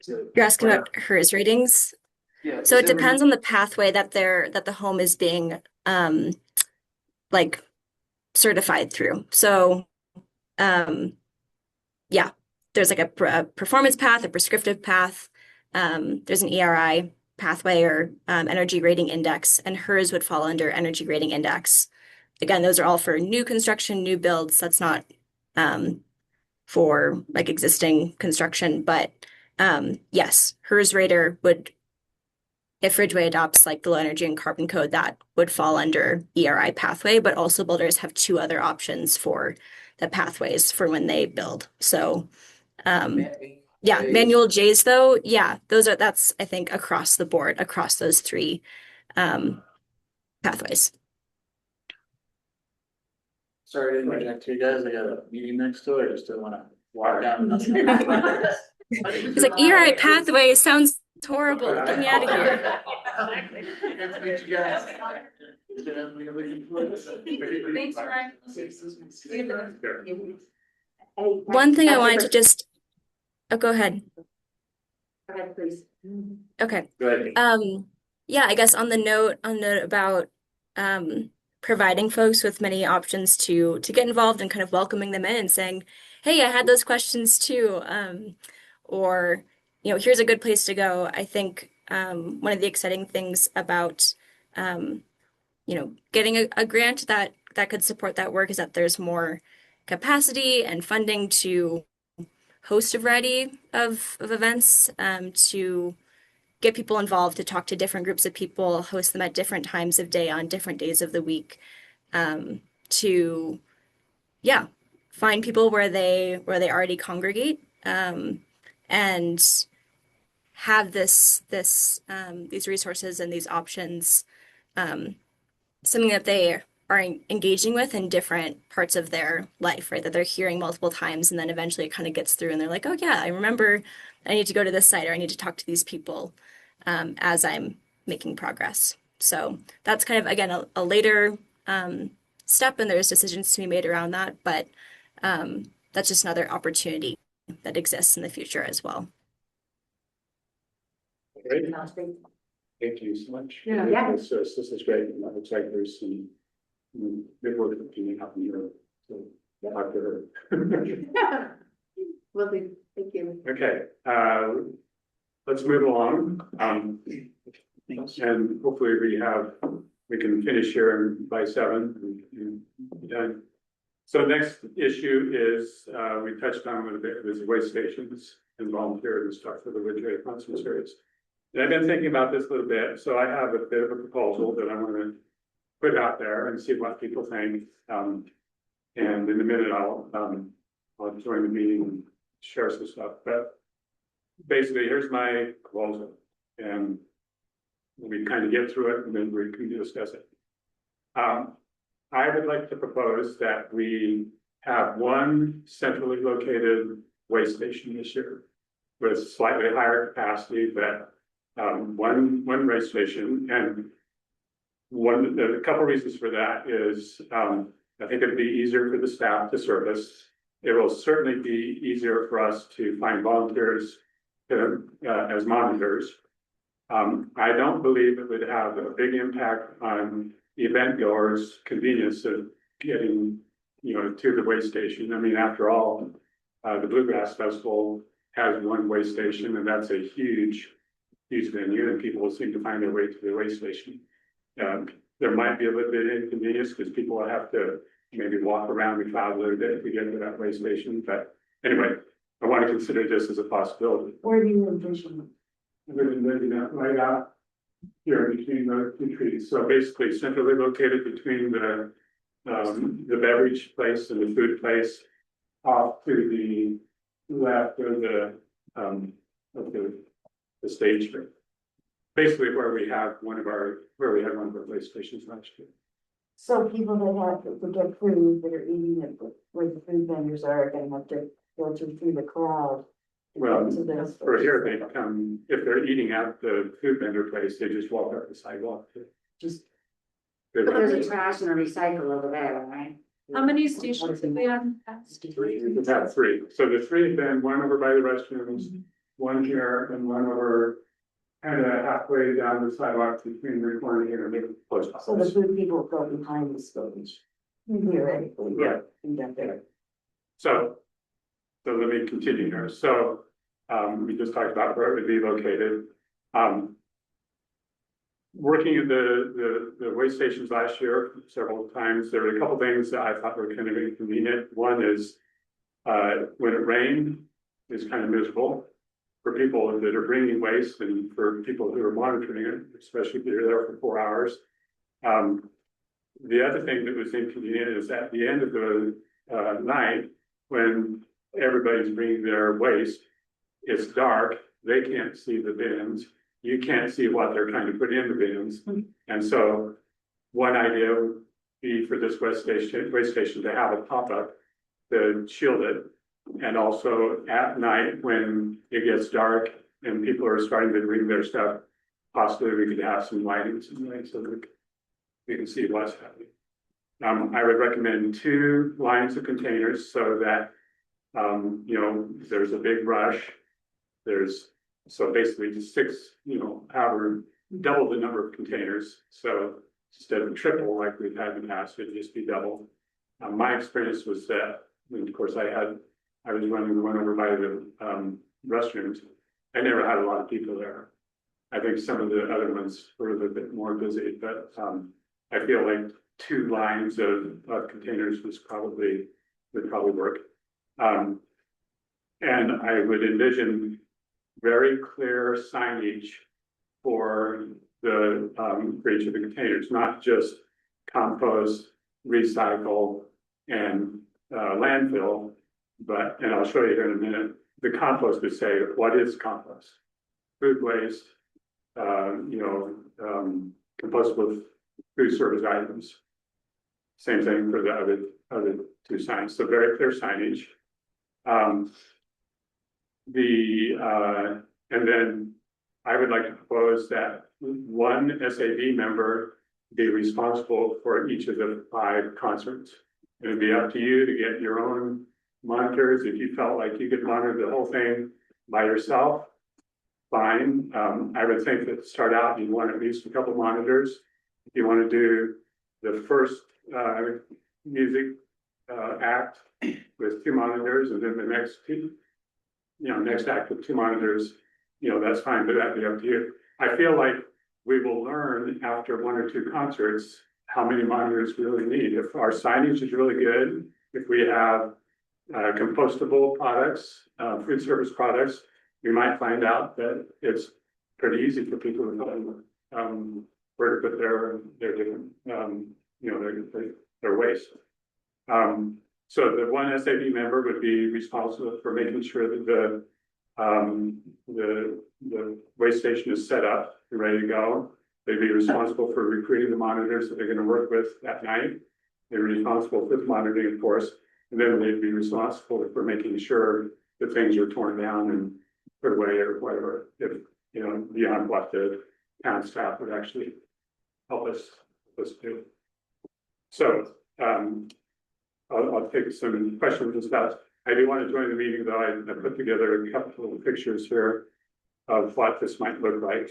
You're asking about HERS ratings? Yeah. So it depends on the pathway that the home is being like certified through. So yeah, there's like a performance path, a prescriptive path. There's an ERI pathway or energy rating index, and HERS would fall under energy rating index. Again, those are all for new construction, new builds. That's not for like existing construction, but yes, HERS rater would, if Ridgway adopts like the low energy and carbon code, that would fall under ERI pathway, but also builders have two other options for the pathways for when they build. So yeah, manual J's though, yeah, that's I think across the board, across those three pathways. Sorry to interject you guys, I got a meeting next door, I just didn't wanna walk down. It's like ERI pathway sounds horrible. Get me out of here. Good to meet you guys. Thanks, Ryan. One thing I wanted to just, oh, go ahead. Go ahead, please. Okay. Good. Yeah, I guess on the note about providing folks with many options to get involved and kind of welcoming them in and saying, hey, I had those questions too. Or, you know, here's a good place to go. I think one of the exciting things about you know, getting a grant that could support that work is that there's more capacity and funding to host a variety of events, to get people involved, to talk to different groups of people, host them at different times of day on different days of the week, to yeah, find people where they already congregate, and have these resources and these options, something that they are engaging with in different parts of their life, right? That they're hearing multiple times, and then eventually it kind of gets through and they're like, oh yeah, I remember I need to go to this site or I need to talk to these people as I'm making progress. So that's kind of, again, a later step, and there's decisions to be made around that, but that's just another opportunity that exists in the future as well. Great. Thank you so much. Yeah. This is great. And it looks like there's some good work that can happen here. So talk to her. Will do, thank you. Okay, let's move along. And hopefully we can finish here by 7 and be done. So next issue is, we touched on a little bit, is waste stations and volunteers and stuff for the Ridgway Concert Series. And I've been thinking about this a little bit, so I have a bit of a proposal that I want to put out there and see what people think. And in a minute, I'll join the meeting and share some stuff. But basically, here's my proposal, and we kind of get through it, and then we can discuss it. I would like to propose that we have one centrally located waste station this year with slightly higher capacity, but one waste station. And a couple reasons for that is I think it'd be easier for the staff to service. It will certainly be easier for us to find volunteers as monitors. I don't believe it would have a big impact on event goers' convenience of getting, to the way station. I mean, after all, the Bluegrass Festival has one way station, and that's a huge venue, and people seem to find their way to the way station. There might be a little bit of inconvenience because people will have to maybe walk around the cloud a little bit if we get to that way station, but anyway, I want to consider this as a possibility. Where do you envision? We're living that right out here between the two trees, so basically centrally located between the beverage place and the food place, off to the left of the stage. Basically where we had one of our play stations last year. So people that get food, that are eating at where the food vendors are gonna have to filter through the crowd. Well, for here, they come, if they're eating at the food vendor place, they just walk up the sidewalk. Just. They But walk- there's a trash and a recycle over there, right? How many stations have we had in the past? We've had three, so the three have been one over by the restrooms, one here, and one over kind of halfway down the sidewalk between the corner here and the post So the office. food people go behind the stoves. Theoretically. Yeah. And get there. So let me continue here. So, we just talked about where it would be located. Working at the way stations last year several times, there were a couple things that I thought were kind of inconvenient. One is, when it rained, it's kind of miserable for people that are bringing waste and for people who are monitoring it, especially if you're there for 4 hours. The other thing that was inconvenient is at the end of the night, when everybody's bringing their waste, it's dark, they can't see the bins, you can't see what they're trying to put in the bins. And so one idea would be for this way station to have a pop-up to shield it. And also at night, when it gets dark and people are starting to bring their stuff, possibly we could have some lighting so that we can see what's happening. I would recommend 2 lines of containers so that, there's a big rush. So basically just 6, however, double the number of containers. So instead of triple like we've had in the past, it'd just be double. My experience was that, and of course I was running the one over by the restrooms. I never had a lot of people there. I think some of the other ones were a little bit more busy, but I feel like 2 lines of containers would probably work. And I would envision very clear signage for each of the containers, not just compost, recycle, and landfill. But, and I'll show you here in a minute, the compost would say, what is compost? Food waste, compostable food service items. Same thing for the other 2 signs, so very clear signage. And then I would like to propose that one SAB member be responsible for each of the 5 concerts. It'd be up to you to get your own monitors. If you felt like you could monitor the whole thing by yourself, fine. I would think that to start out, you'd want at least a couple monitors. If you want to do the first music act with 2 monitors, and then the next next act with 2 monitors, that's fine, but that'd be up to you. I feel like we will learn after 1 or 2 concerts how many monitors we really need. If our signage is really good, if we have compostable products, food service products, we might find out that it's pretty easy for people to know where to put their different, their waste. So the one SAB member would be responsible for making sure that the waste station is set up and ready to go. They'd be responsible for recruiting the monitors that they're going to work with that night. They're responsible for the monitoring, of course, and then they'd be responsible for making sure that things are torn down and put away or whatever, if, beyond what the town staff would actually help us do. So, I'll take some questions and stuff. I do want to join the meeting, though. I put together a couple of pictures here of what this might look like.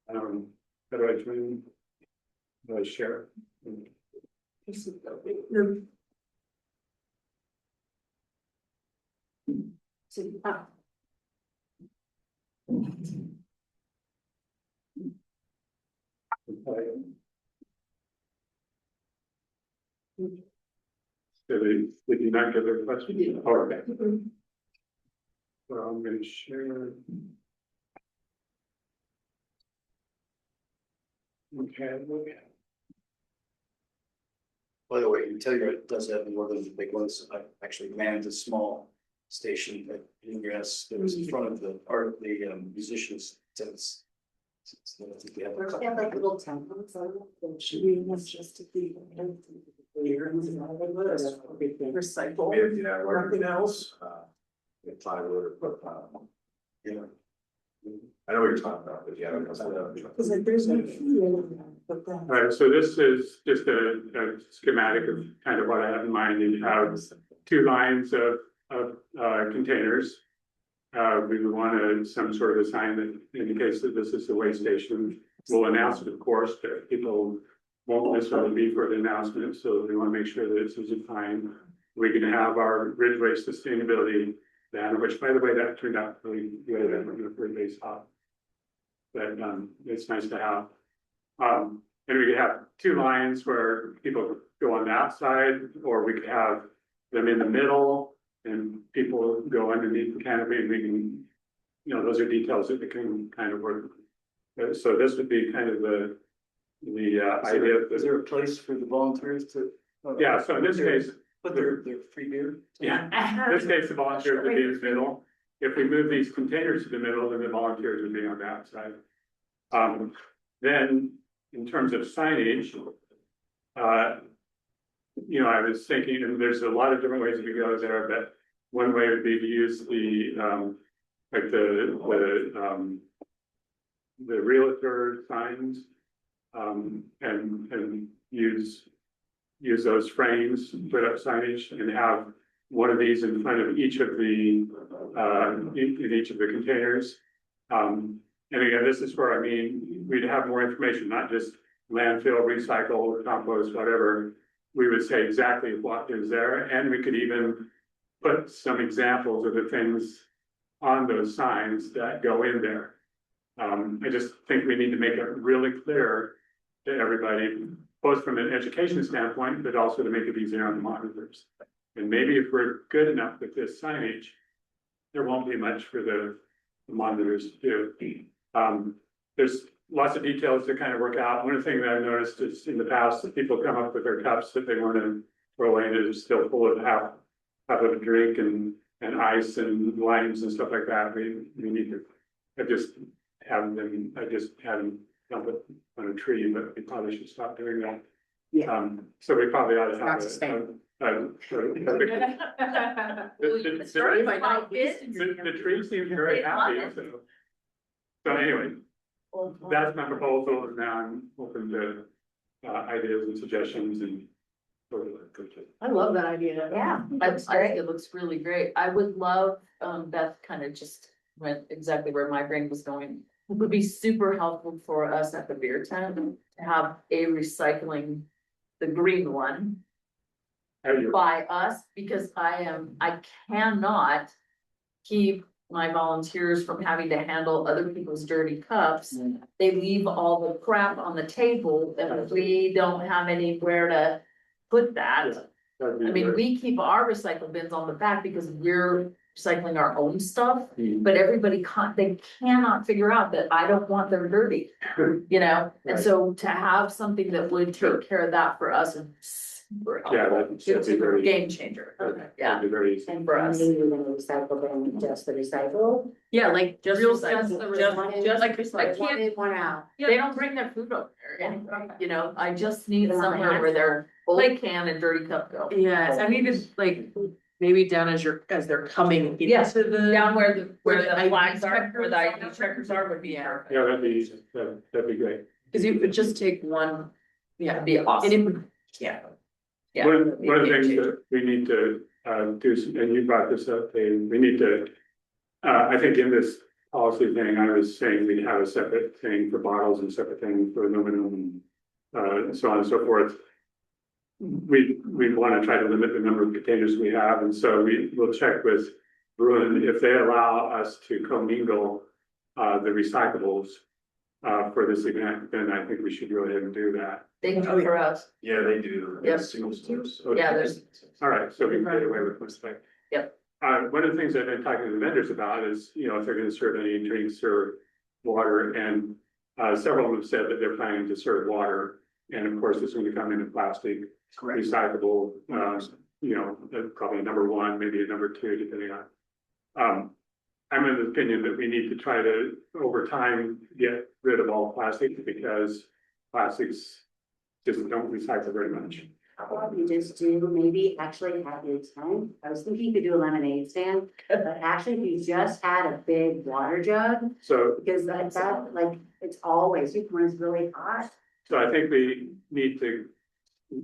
How do I join? Do I share? Did you not get their question? Oh, okay. So I'm gonna share. Okay. By the way, you tell you it does have one of the big ones. I actually manned a small station at Ingress that was in front of the musicians tents. So I think we have a They couple. have like little temples on it. Should we just to be. Recycle. We have, you know, Nothing else? Plywood or, Yeah. I know what you're talking about, but yeah. Cause like there's no. All right, so this is just a schematic of kind of what I have in mind. You have two lines of containers. We would want some sort of a sign that indicates that this is the way station. We'll announce it, of course, but people won't necessarily be for the announcement, so we want to make sure that this is defined. We can have our Ridgway sustainability banner, which, by the way, that turned out really good. I don't know if everybody's hot, but it's nice to have. And we could have two lines where people go on the outside, or we could have them in the middle and people go underneath the canopy, and we can, you know, those are details that we can kind of work. So this would be kind of the idea. Is there a place for the volunteers to? Yeah, so in this case, But their free beer? yeah, in this case, the volunteers would be in the middle. If we move these containers to the middle, then the volunteers would be on the outside. Then in terms of signage, you know, I was thinking, and there's a lot of different ways we go there, but one way would be to use the, like the realtor signs, and use those frames, put up signage and have one of these in front of each of the, in each of the containers. And again, this is where, I mean, we'd have more information, not just landfill, recycle, compost, whatever. We would say exactly what is there, and we could even put some examples of the things on those signs that go in there. I just think we need to make it really clear to everybody, both from an education standpoint, but also to make it easier on the monitors. And maybe if we're good enough with this signage, there won't be much for the monitors to do. There's lots of details to kind of work out. One of the things that I've noticed is in the past that people come up with their cups that they want to throw in, it is still full of half of a drink and ice and limes and stuff like that. We need to, I just had them dump it on a tree, but we probably should stop doing that. Yeah. So we probably ought to Not have sustainable. Started by not the tree seems very happy, so anyway, that's my proposal, and now I'm open to ideas and suggestions and. I love that idea. Yeah. I think it looks really great. I would love, Beth kind of just went exactly where my brain was going. It would be super helpful for us at the beer tent to have a recycling, the green one by us, because I cannot keep my volunteers from having to handle other people's dirty cups. They leave all the crap on the table, and we don't have anywhere to put that. I mean, we keep our recycle bins on the back because we're recycling our own stuff, but everybody they cannot figure out that I don't want them dirty, you know? And so to have something that would take care of that for us is super helpful. It's a game changer. Yeah. And For us. maybe you're gonna recycle them, just the recycle. Yeah, like Just real recycle, sense. just like recycle. One in, one out. They don't bring their food over there, and, you know, I just need They want somewhere my where their hands old can and dirty cup go. Yes, I need to like, maybe down as they're coming Yes, into the. Down where where the ID flags are, where the checkers ID checkers are would be Yeah. perfect. Yeah, that'd be great. Cause you could just take one, yeah. That'd be awesome. And it would, yeah. Yeah. One of the things that we need to do, and you brought this up, Dave, we need to. I think in this policy thing, I was saying we'd have a separate thing for bottles and separate thing for aluminum and so on and so forth. We want to try to limit the number of containers we have, and so we will check with Bruin if they allow us to commingle the recyclables for this event, then I think we should go ahead and do that. They can do it for us. Yeah, they do. Yep. Single source. Yeah, there's, All right, so we can get away with this thing. Yep. One of the things I've been talking to the vendors about is, you know, if they're gonna serve any drinks or water, and several of them have said that they're planning to serve water. And of course, it's gonna come in a plastic, Correct. recyclable, you know, probably a number one, maybe a number two, depending on. I'm of the opinion that we need to try to, over time, get rid of all plastic because plastics just don't recycle very much. How about you just do, maybe actually have your tent, I was thinking you could do a lemonade stand, but actually if you just had a big water jug, So, because that, like, it's always, when it's really hot. so I think we need to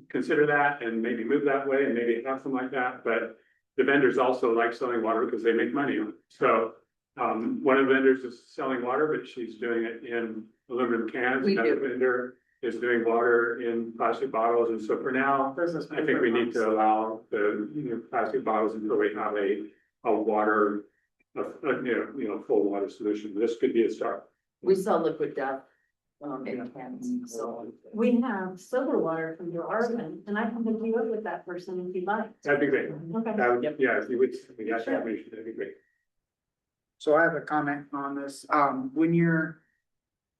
consider that and maybe move that way and maybe have something like that, but the vendors also like selling water because they make money on it. So, one of the vendors is selling water, but she's doing it in aluminum cans. We Another do. vendor is doing water in plastic bottles, and so for now, I think we need to allow the, you know, plastic bottles until we have a water, you know, full water solution. This could be a start. we sell liquid death, in cans, so. We have soda water from your Arvin, and I can hook you up with that person if you'd like. That'd be great. Okay. That would, yeah, if you would, we got that information, that'd be great. So I have a comment on this. When you're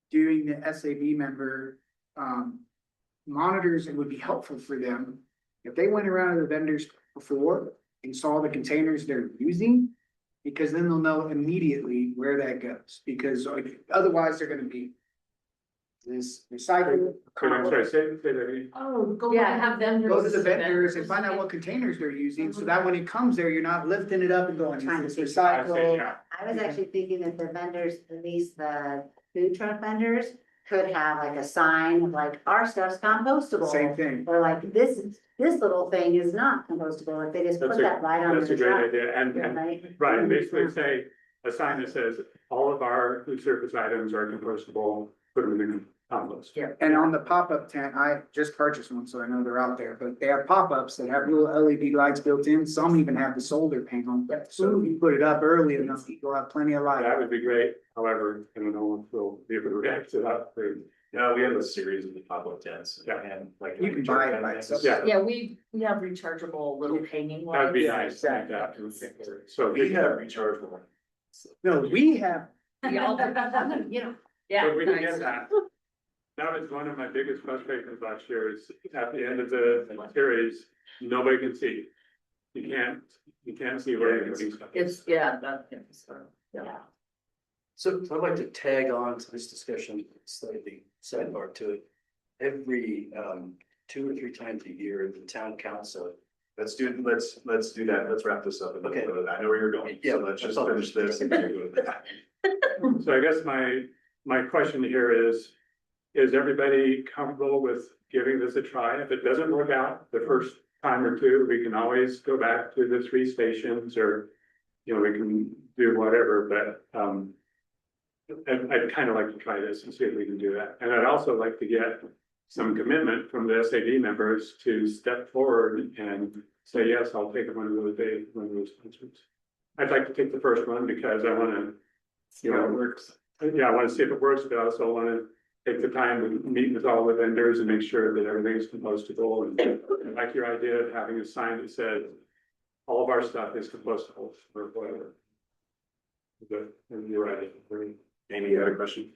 doing the SAB member, monitors, it would be helpful for them. If they went around to the vendors before and saw the containers they're using, because then they'll know immediately where that goes, because otherwise they're gonna be this recycling. I'm sorry, say that again. Oh, go. Yeah, have them. Go to the vendors and find out what containers they're using, so that when it comes there, you're not lifting it up and going, Trying is to this I see, recycled? yeah. I was actually thinking that the vendors, at least the food truck vendors, could have like a sign of like, our stuff's compostable. Same thing. Or like, this little thing is not compostable, if they just put That's a- that right on That's the a great truck. idea, and, Right? right, basically say, a sign that says, all of our food service items are compostable, put them in the compost. Yeah, and on the pop-up tent, I just purchased one, so I know they're out there, but they have pop-ups that have little LED lights built in, some even have the solar panel. So if you put it up early enough, you'll have plenty of light. That would be great, however, I don't know if we'll be able to react to that. No, we have a series of the pop-up tents. Yeah. And like. You can buy it by itself. Yeah. Yeah, we have rechargeable little hanging lights. That'd be Yeah, nice, exactly. so. We have rechargeable. No, we have, We all do. You know, Yeah. So we can nice. get that. That was one of my biggest frustrations last year, is at the end of the series, nobody can see. You can't see where you're putting stuff. It's, yeah, that, yeah. So I'd like to tag on to this discussion, slightly sidebar to it. Every 2 or 3 times a year, the town council. Let's do that. Let's wrap this up. Okay. I know where you're going. Yeah, So let's just I thought- finish this and then go to that. So I guess my question here is everybody comfortable with giving this a try? If it doesn't work out the first time or two, we can always go back to the 3 stations, or, you know, we can do whatever, but, I'd kind of like to try this and see if we can do that. And I'd also like to get some commitment from the SAD members to step forward and say, yes, I'll take one of those concerts. I'd like to take the first one because I want to, you know, it works. Yeah, I want to see if it works, but I also want to take the time to meet with all the vendors and make sure that everything is compostable. And I like your idea of having a sign that says, all of our stuff is compostable or whatever. But you're right. Amy, you had a question?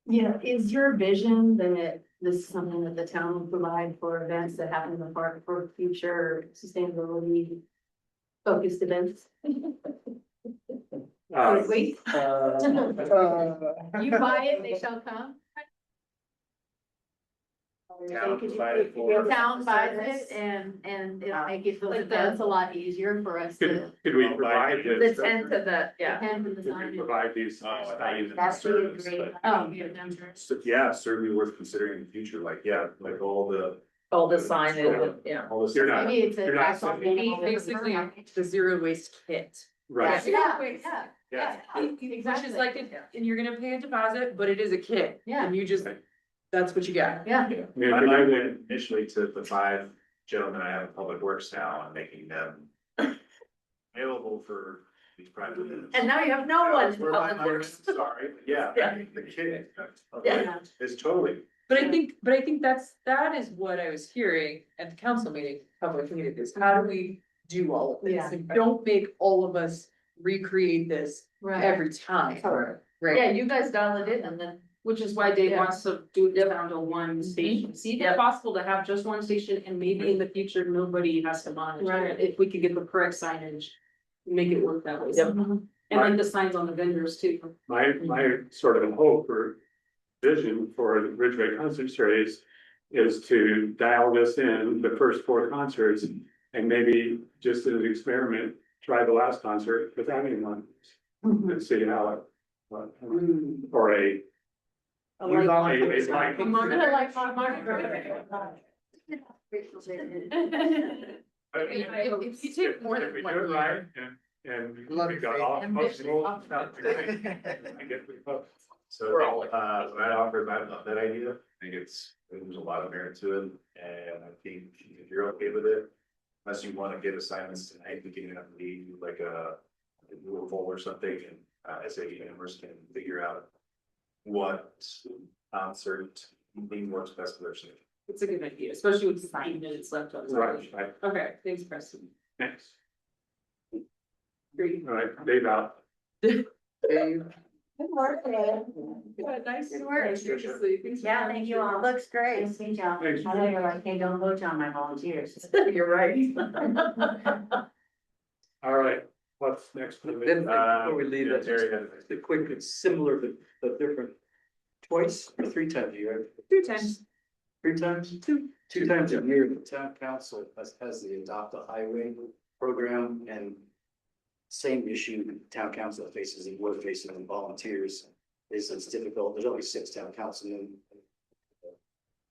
yeah, is your vision that this is something that the town will provide for events that happen in the park for future sustainability focused events? Wait, you buy it, they shall come? Town provided for- The town buys it and it'll make it those events a lot easier for us to. Could we provide The this? tent to the, yeah. Attend and Could we design it. provide these? That's really great. Oh, yeah, I'm sure. So, yeah, certainly worth considering in the future, like all the all the signage, yeah. All this. You're not- Maybe it's a. you're not that's all saying- being- Basically, the zero waste kit. Right, Yeah, Yeah. Which is like, and you're gonna pay a deposit, but it is a kit. Yeah. And you just, that's what you get. Yeah. I mean, I if might you- went initially to the 5 gentlemen I have in Public Works now and making them available for these private events. And now you have no one. in Where my- Public Works. Sorry, yeah, Yeah. the kid. Yeah. It's totally. But I think that is what I was hearing at the council meeting, public meeting, is how do we do all of this? Yeah. And don't make all of us recreate this Right. every time. Right? Yeah, you guys dial it in and then. Which is why Dave Yeah. wants to do it down to one station. See, if it's possible to have just one station and maybe in the future, nobody has to monitor Right. it. If we could get the correct signage, make it work that way. Yep. And like the signs on the vendors too. my sort of hope or vision for the Ridgway concert series is to dial this in the first 4 concerts and maybe just as an experiment, try the last concert without anyone and see how it, or a. We've all- a- a- If you take more If than we do one it year. right and Love we it, got Faith. all. Ambitious. I get the vote. So, when I offered that idea, I think there's a lot of merit to it, and I think if you're okay with it. Unless you wanna give assignments tonight, we can have lead like a Google or something, and SAE members can figure out. What concert theme works best for their city. It's a good idea, especially with 9 minutes left on. Right, Okay, thanks, Preston. thanks. Great. All right, Dave out. Dave, Nice. Good work. Yeah, thank you all. Looks great. Nice to meet y'all. Thanks. I know you're like, hey, don't vote on my volunteers. You're right. All right, what's next? Then before we leave, that's Terry just had- a quick, it's similar but different. Twice or 3 times a year? 2 times. 3 times? 2 times a year, the town council has the Adopt a Highway program, and same issue the town council faces and we're facing and volunteers is it's difficult. There's only 6 town councilmen.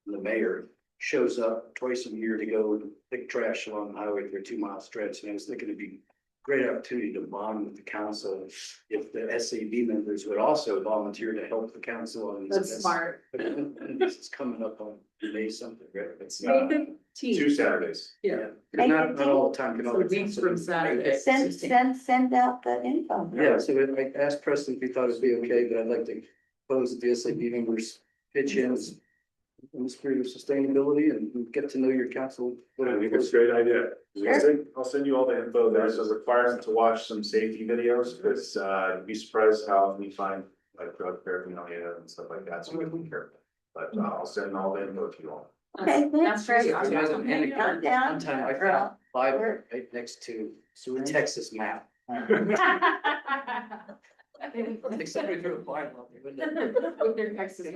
The mayor shows up twice a year to go pick trash along the highway for a 2-mile stretch, and I was thinking it'd be a great opportunity to bond with the council if the SAB members would also volunteer to help the council on these. That's events. smart. And this is coming up on May something, right? It's, May 2 15th. Saturdays. Yeah. because not all the time can all. So weeks from Saturday. Send out the info. Yeah, so I asked Preston if he thought it'd be okay, but I'd like to propose that the SAB members pitch in the spirit of sustainability and get to know your council. I think it's a great idea. I'll send you all the info. There's a requirement to watch some safety videos, because you'd be surprised how we find like drug paraphernalia and stuff like that, so we can be careful. But I'll send all the info to you all. Okay, That's great. So as an anecdote, Calm down. one time I found Bible right next to the Texas map. Like somebody threw a Bible out the window. With their Texas.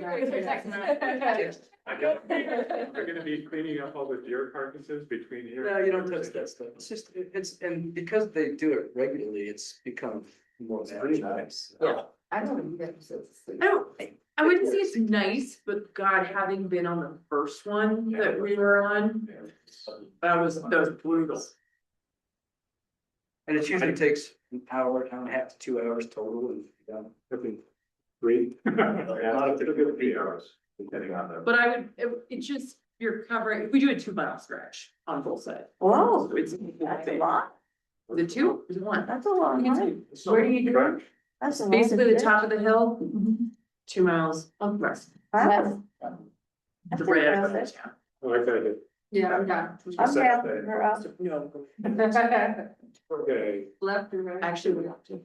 They're gonna be cleaning up all the deer carcasses between here. No, you don't touch that stuff. It's just, and because they do it regularly, it's become more nice. Yeah. I don't know. I wouldn't say it's nice, but God, having been on the first one that we were on, that was brutal. And it usually takes an hour, hour and a half to 2 hours total, and, Something great. a lot of It'll be a people. few hours, depending on the. But I would, it just, you're covering, if we do a 2-mile stretch on full set. Whoa, It's that's a lot. Was it 2? Was it 1? That's a long It's time. two. Where do you do it? That's a long Basically the top of the distance. hill, 2 miles of rest. Wow. The red. Yeah. I like that idea. Yeah, I'm down. I'm down for her up. No. Okay, Left or right? Actually, we have to.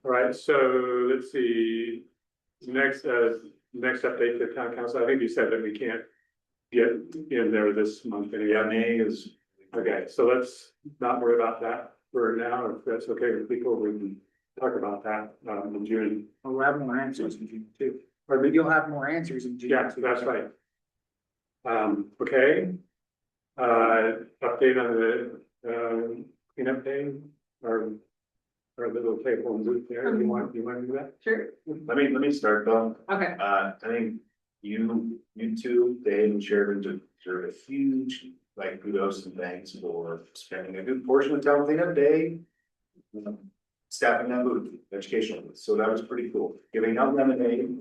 all right, so let's see. Next update to town council. I think you said that we can't get in there this month. Yeah, May is. Okay, so let's not worry about that for now. If that's okay with people, we can talk about that in June. we'll have more answers in June too. Or maybe, You'll have more answers in June. yeah, that's right. Okay. Update on the cleanup day or the little table and booth there. You want to do that? Sure. Let me start though. Okay. I think you two, Dave and Sheridan deserve a huge, like, kudos and thanks for spending a good portion of time cleanup day. Staffing that booth, educational booth, so that was pretty cool, giving out lemonade,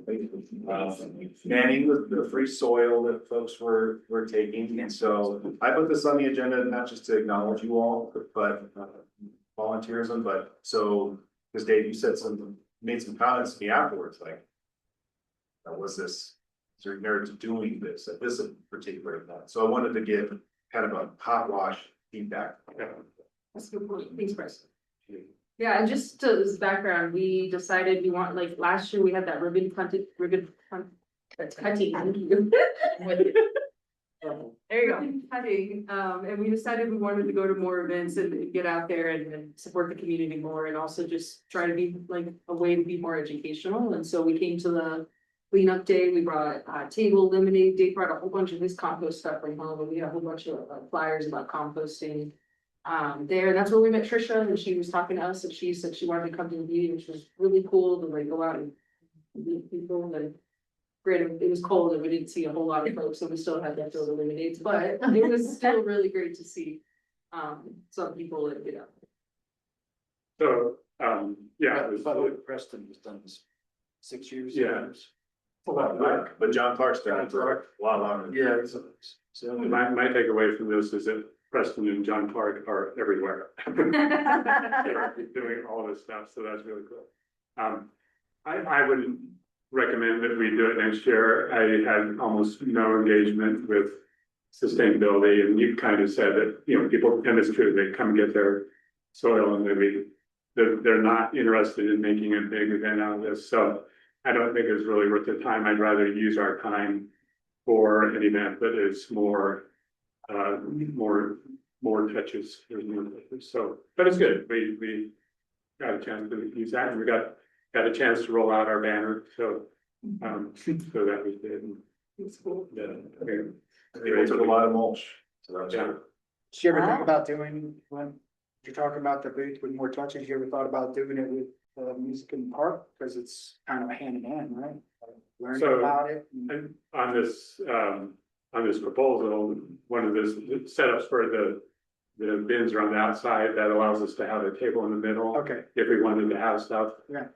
manning the free soil that folks were taking, and so I put this on the agenda, not just to acknowledge you all, but volunteerism, but so, because Dave, you said made some comments to me afterwards, like, was this, is there merit to doing this at this particular event? So I wanted to give kind of a hot wash feedback. That's a good point. Thanks, Chris. Yeah, and just to this background, we decided we want, like, last year we had that ribbon cutting. There you go, cutting, and we decided we wanted to go to more events and get out there and support the community more, and also just try to be like a way to be more educational, and so we came to the cleanup day, we brought table lemonade, Dave brought a whole bunch of his compost stuff from home, and we had a whole bunch of flyers about composting. There, and that's where we met Trisha, and she was talking to us, and she said she wanted to come to the meeting, which was really cool to like go out and meet people, and granted, it was cold and we didn't see a whole lot of folks, so we still had leftover lemonades, but it was still really great to see some people that, you know. So, yeah, it was, By the way, Preston has done this 6 years. Yeah. But John Clark's done it for a lot longer. Yeah. so my takeaway from this is that Preston and John Clark are everywhere. They're doing all this stuff, so that's really cool. I would recommend that we do it next year. I had almost no engagement with sustainability, and you kind of said that, you know, people, and it's true, they come get their soil and they're not interested in making a big event out of this, so I don't think it's really worth the time. I'd rather use our time for an event that is more touches, there's more touches, so, but it's good, we got a chance to use that, and we got a chance to roll out our banner, so so that was good. It's cool. Yeah, They took a lot of mulch, so that's yeah. good. Did you ever think about doing, when you're talking about the booth with more touches, you ever thought about doing it with music in the park? Cause it's kind of hand in hand, right? Learning So, about it. And on this proposal, one of the setups for the bins are on the outside, that allows us to have a table in the middle. Okay, If we wanted to have stuff. Yeah.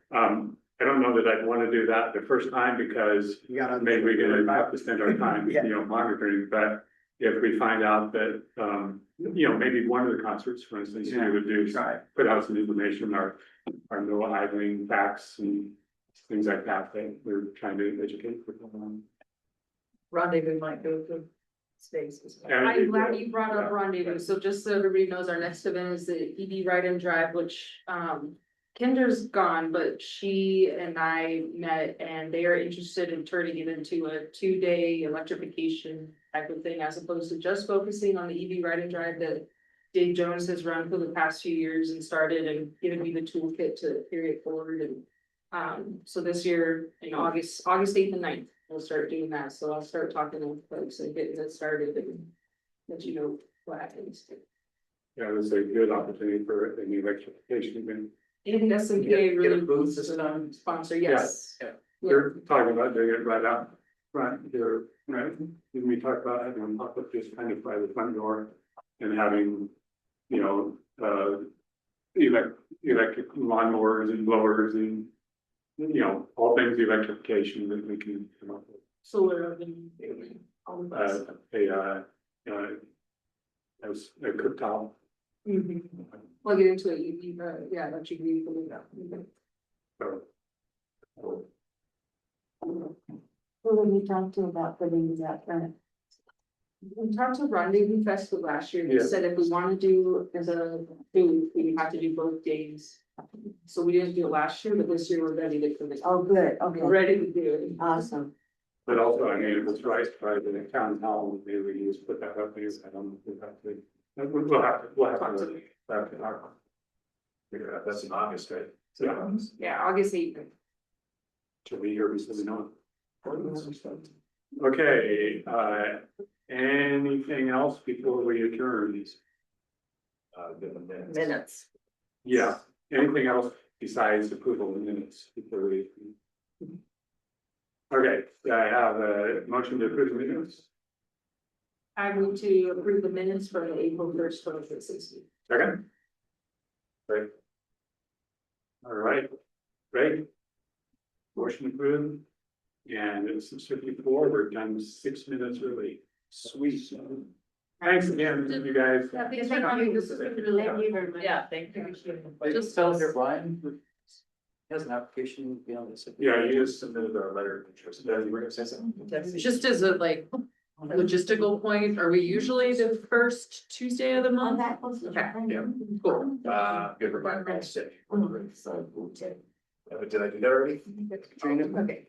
I don't know that I'd want to do that the first time, because you gotta. maybe we're gonna have to spend our time, Yeah. you know, monitoring, but if we find out that, you know, maybe one of the concerts, for instance, we would do, Right. put out some information, our no idling facts and things like that we're trying to educate people on. Rendezvous might go to space as well. And I'm glad you brought up yeah. rendezvous, so just so everybody knows, our next event is the EV Ride and Drive, which Kendra's gone, but she and I met, and they are interested in turning it into a 2-day electrification type of thing, as opposed to just focusing on the EV Ride and Drive that Dave Jones has run for the past few years and started and given me the toolkit to carry it forward. And so this year, in August 8th and 9th, we'll start doing that. So I'll start talking to folks and getting it started and let you know what happens. Yeah, it was a good opportunity for an electrification event. And SMPA Get a really booth this time? sponsor, yes. Yeah. They're talking about doing it right out front here, right? Didn't we talk about having a pop-up just kind of by the front door and having, you know, electric lawnmowers and blowers and, you know, all things electrification that we can come up with. Solar and all of that. As a cooktop. Plug it into a EV, yeah, that you can believe that. So, Who would you talk to about putting that front? We talked to Rendezvous Festival last year, they Yeah. said if we want to do as a booth, we have to do both days. So we didn't do it last year, but this year we're ready to commit. Oh, good, okay, We're ready to do it. awesome. but also, I mean, if it's right by the town hall, maybe we can just put that up there. I don't know if we have to. We'll have to. Figure it out. That's in August, right? Yeah. Yeah, August 8th. To be here, we still know. Okay, anything else before we adjourn these? Minutes. Yeah, anything else besides approval of minutes before we? Okay, I have a motion to approve the minutes. I move to approve the minutes for the April 1st, 2016. Second. Great. All right, great. Motion approved. And it's 6:54, we're done 6 minutes early. Sweet. Thanks again, you guys. Thank you. This has been really. Thank you very much. Yeah, thank you. Just tell here, Brian, has an application beyond this. Yeah, you Just submitted our letter of interest. Does you want to say something? Just as a like logistical point, are we usually the first Tuesday of the month? Okay, Yeah. cool. Good reminder, I'm sick. Did I do that already? Okay.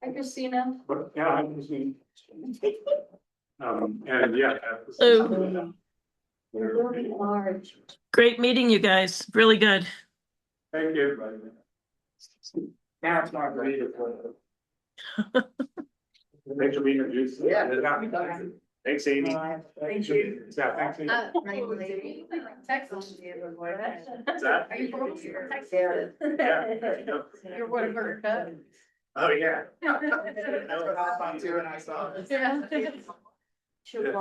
Hi, Christina. But, yeah, I can see. And yeah. You're really large. Great meeting, you guys. Really good. Thank you. Now it's not great. Thanks for being introduced. Yeah. Thanks, Amy. Thank you. Yeah, thanks. Ian. Text on the other boy. What's that? Are you going to your text? Yeah. You're one of her cousins. Oh, yeah. That's what I thought too, and I saw it. Yeah. Should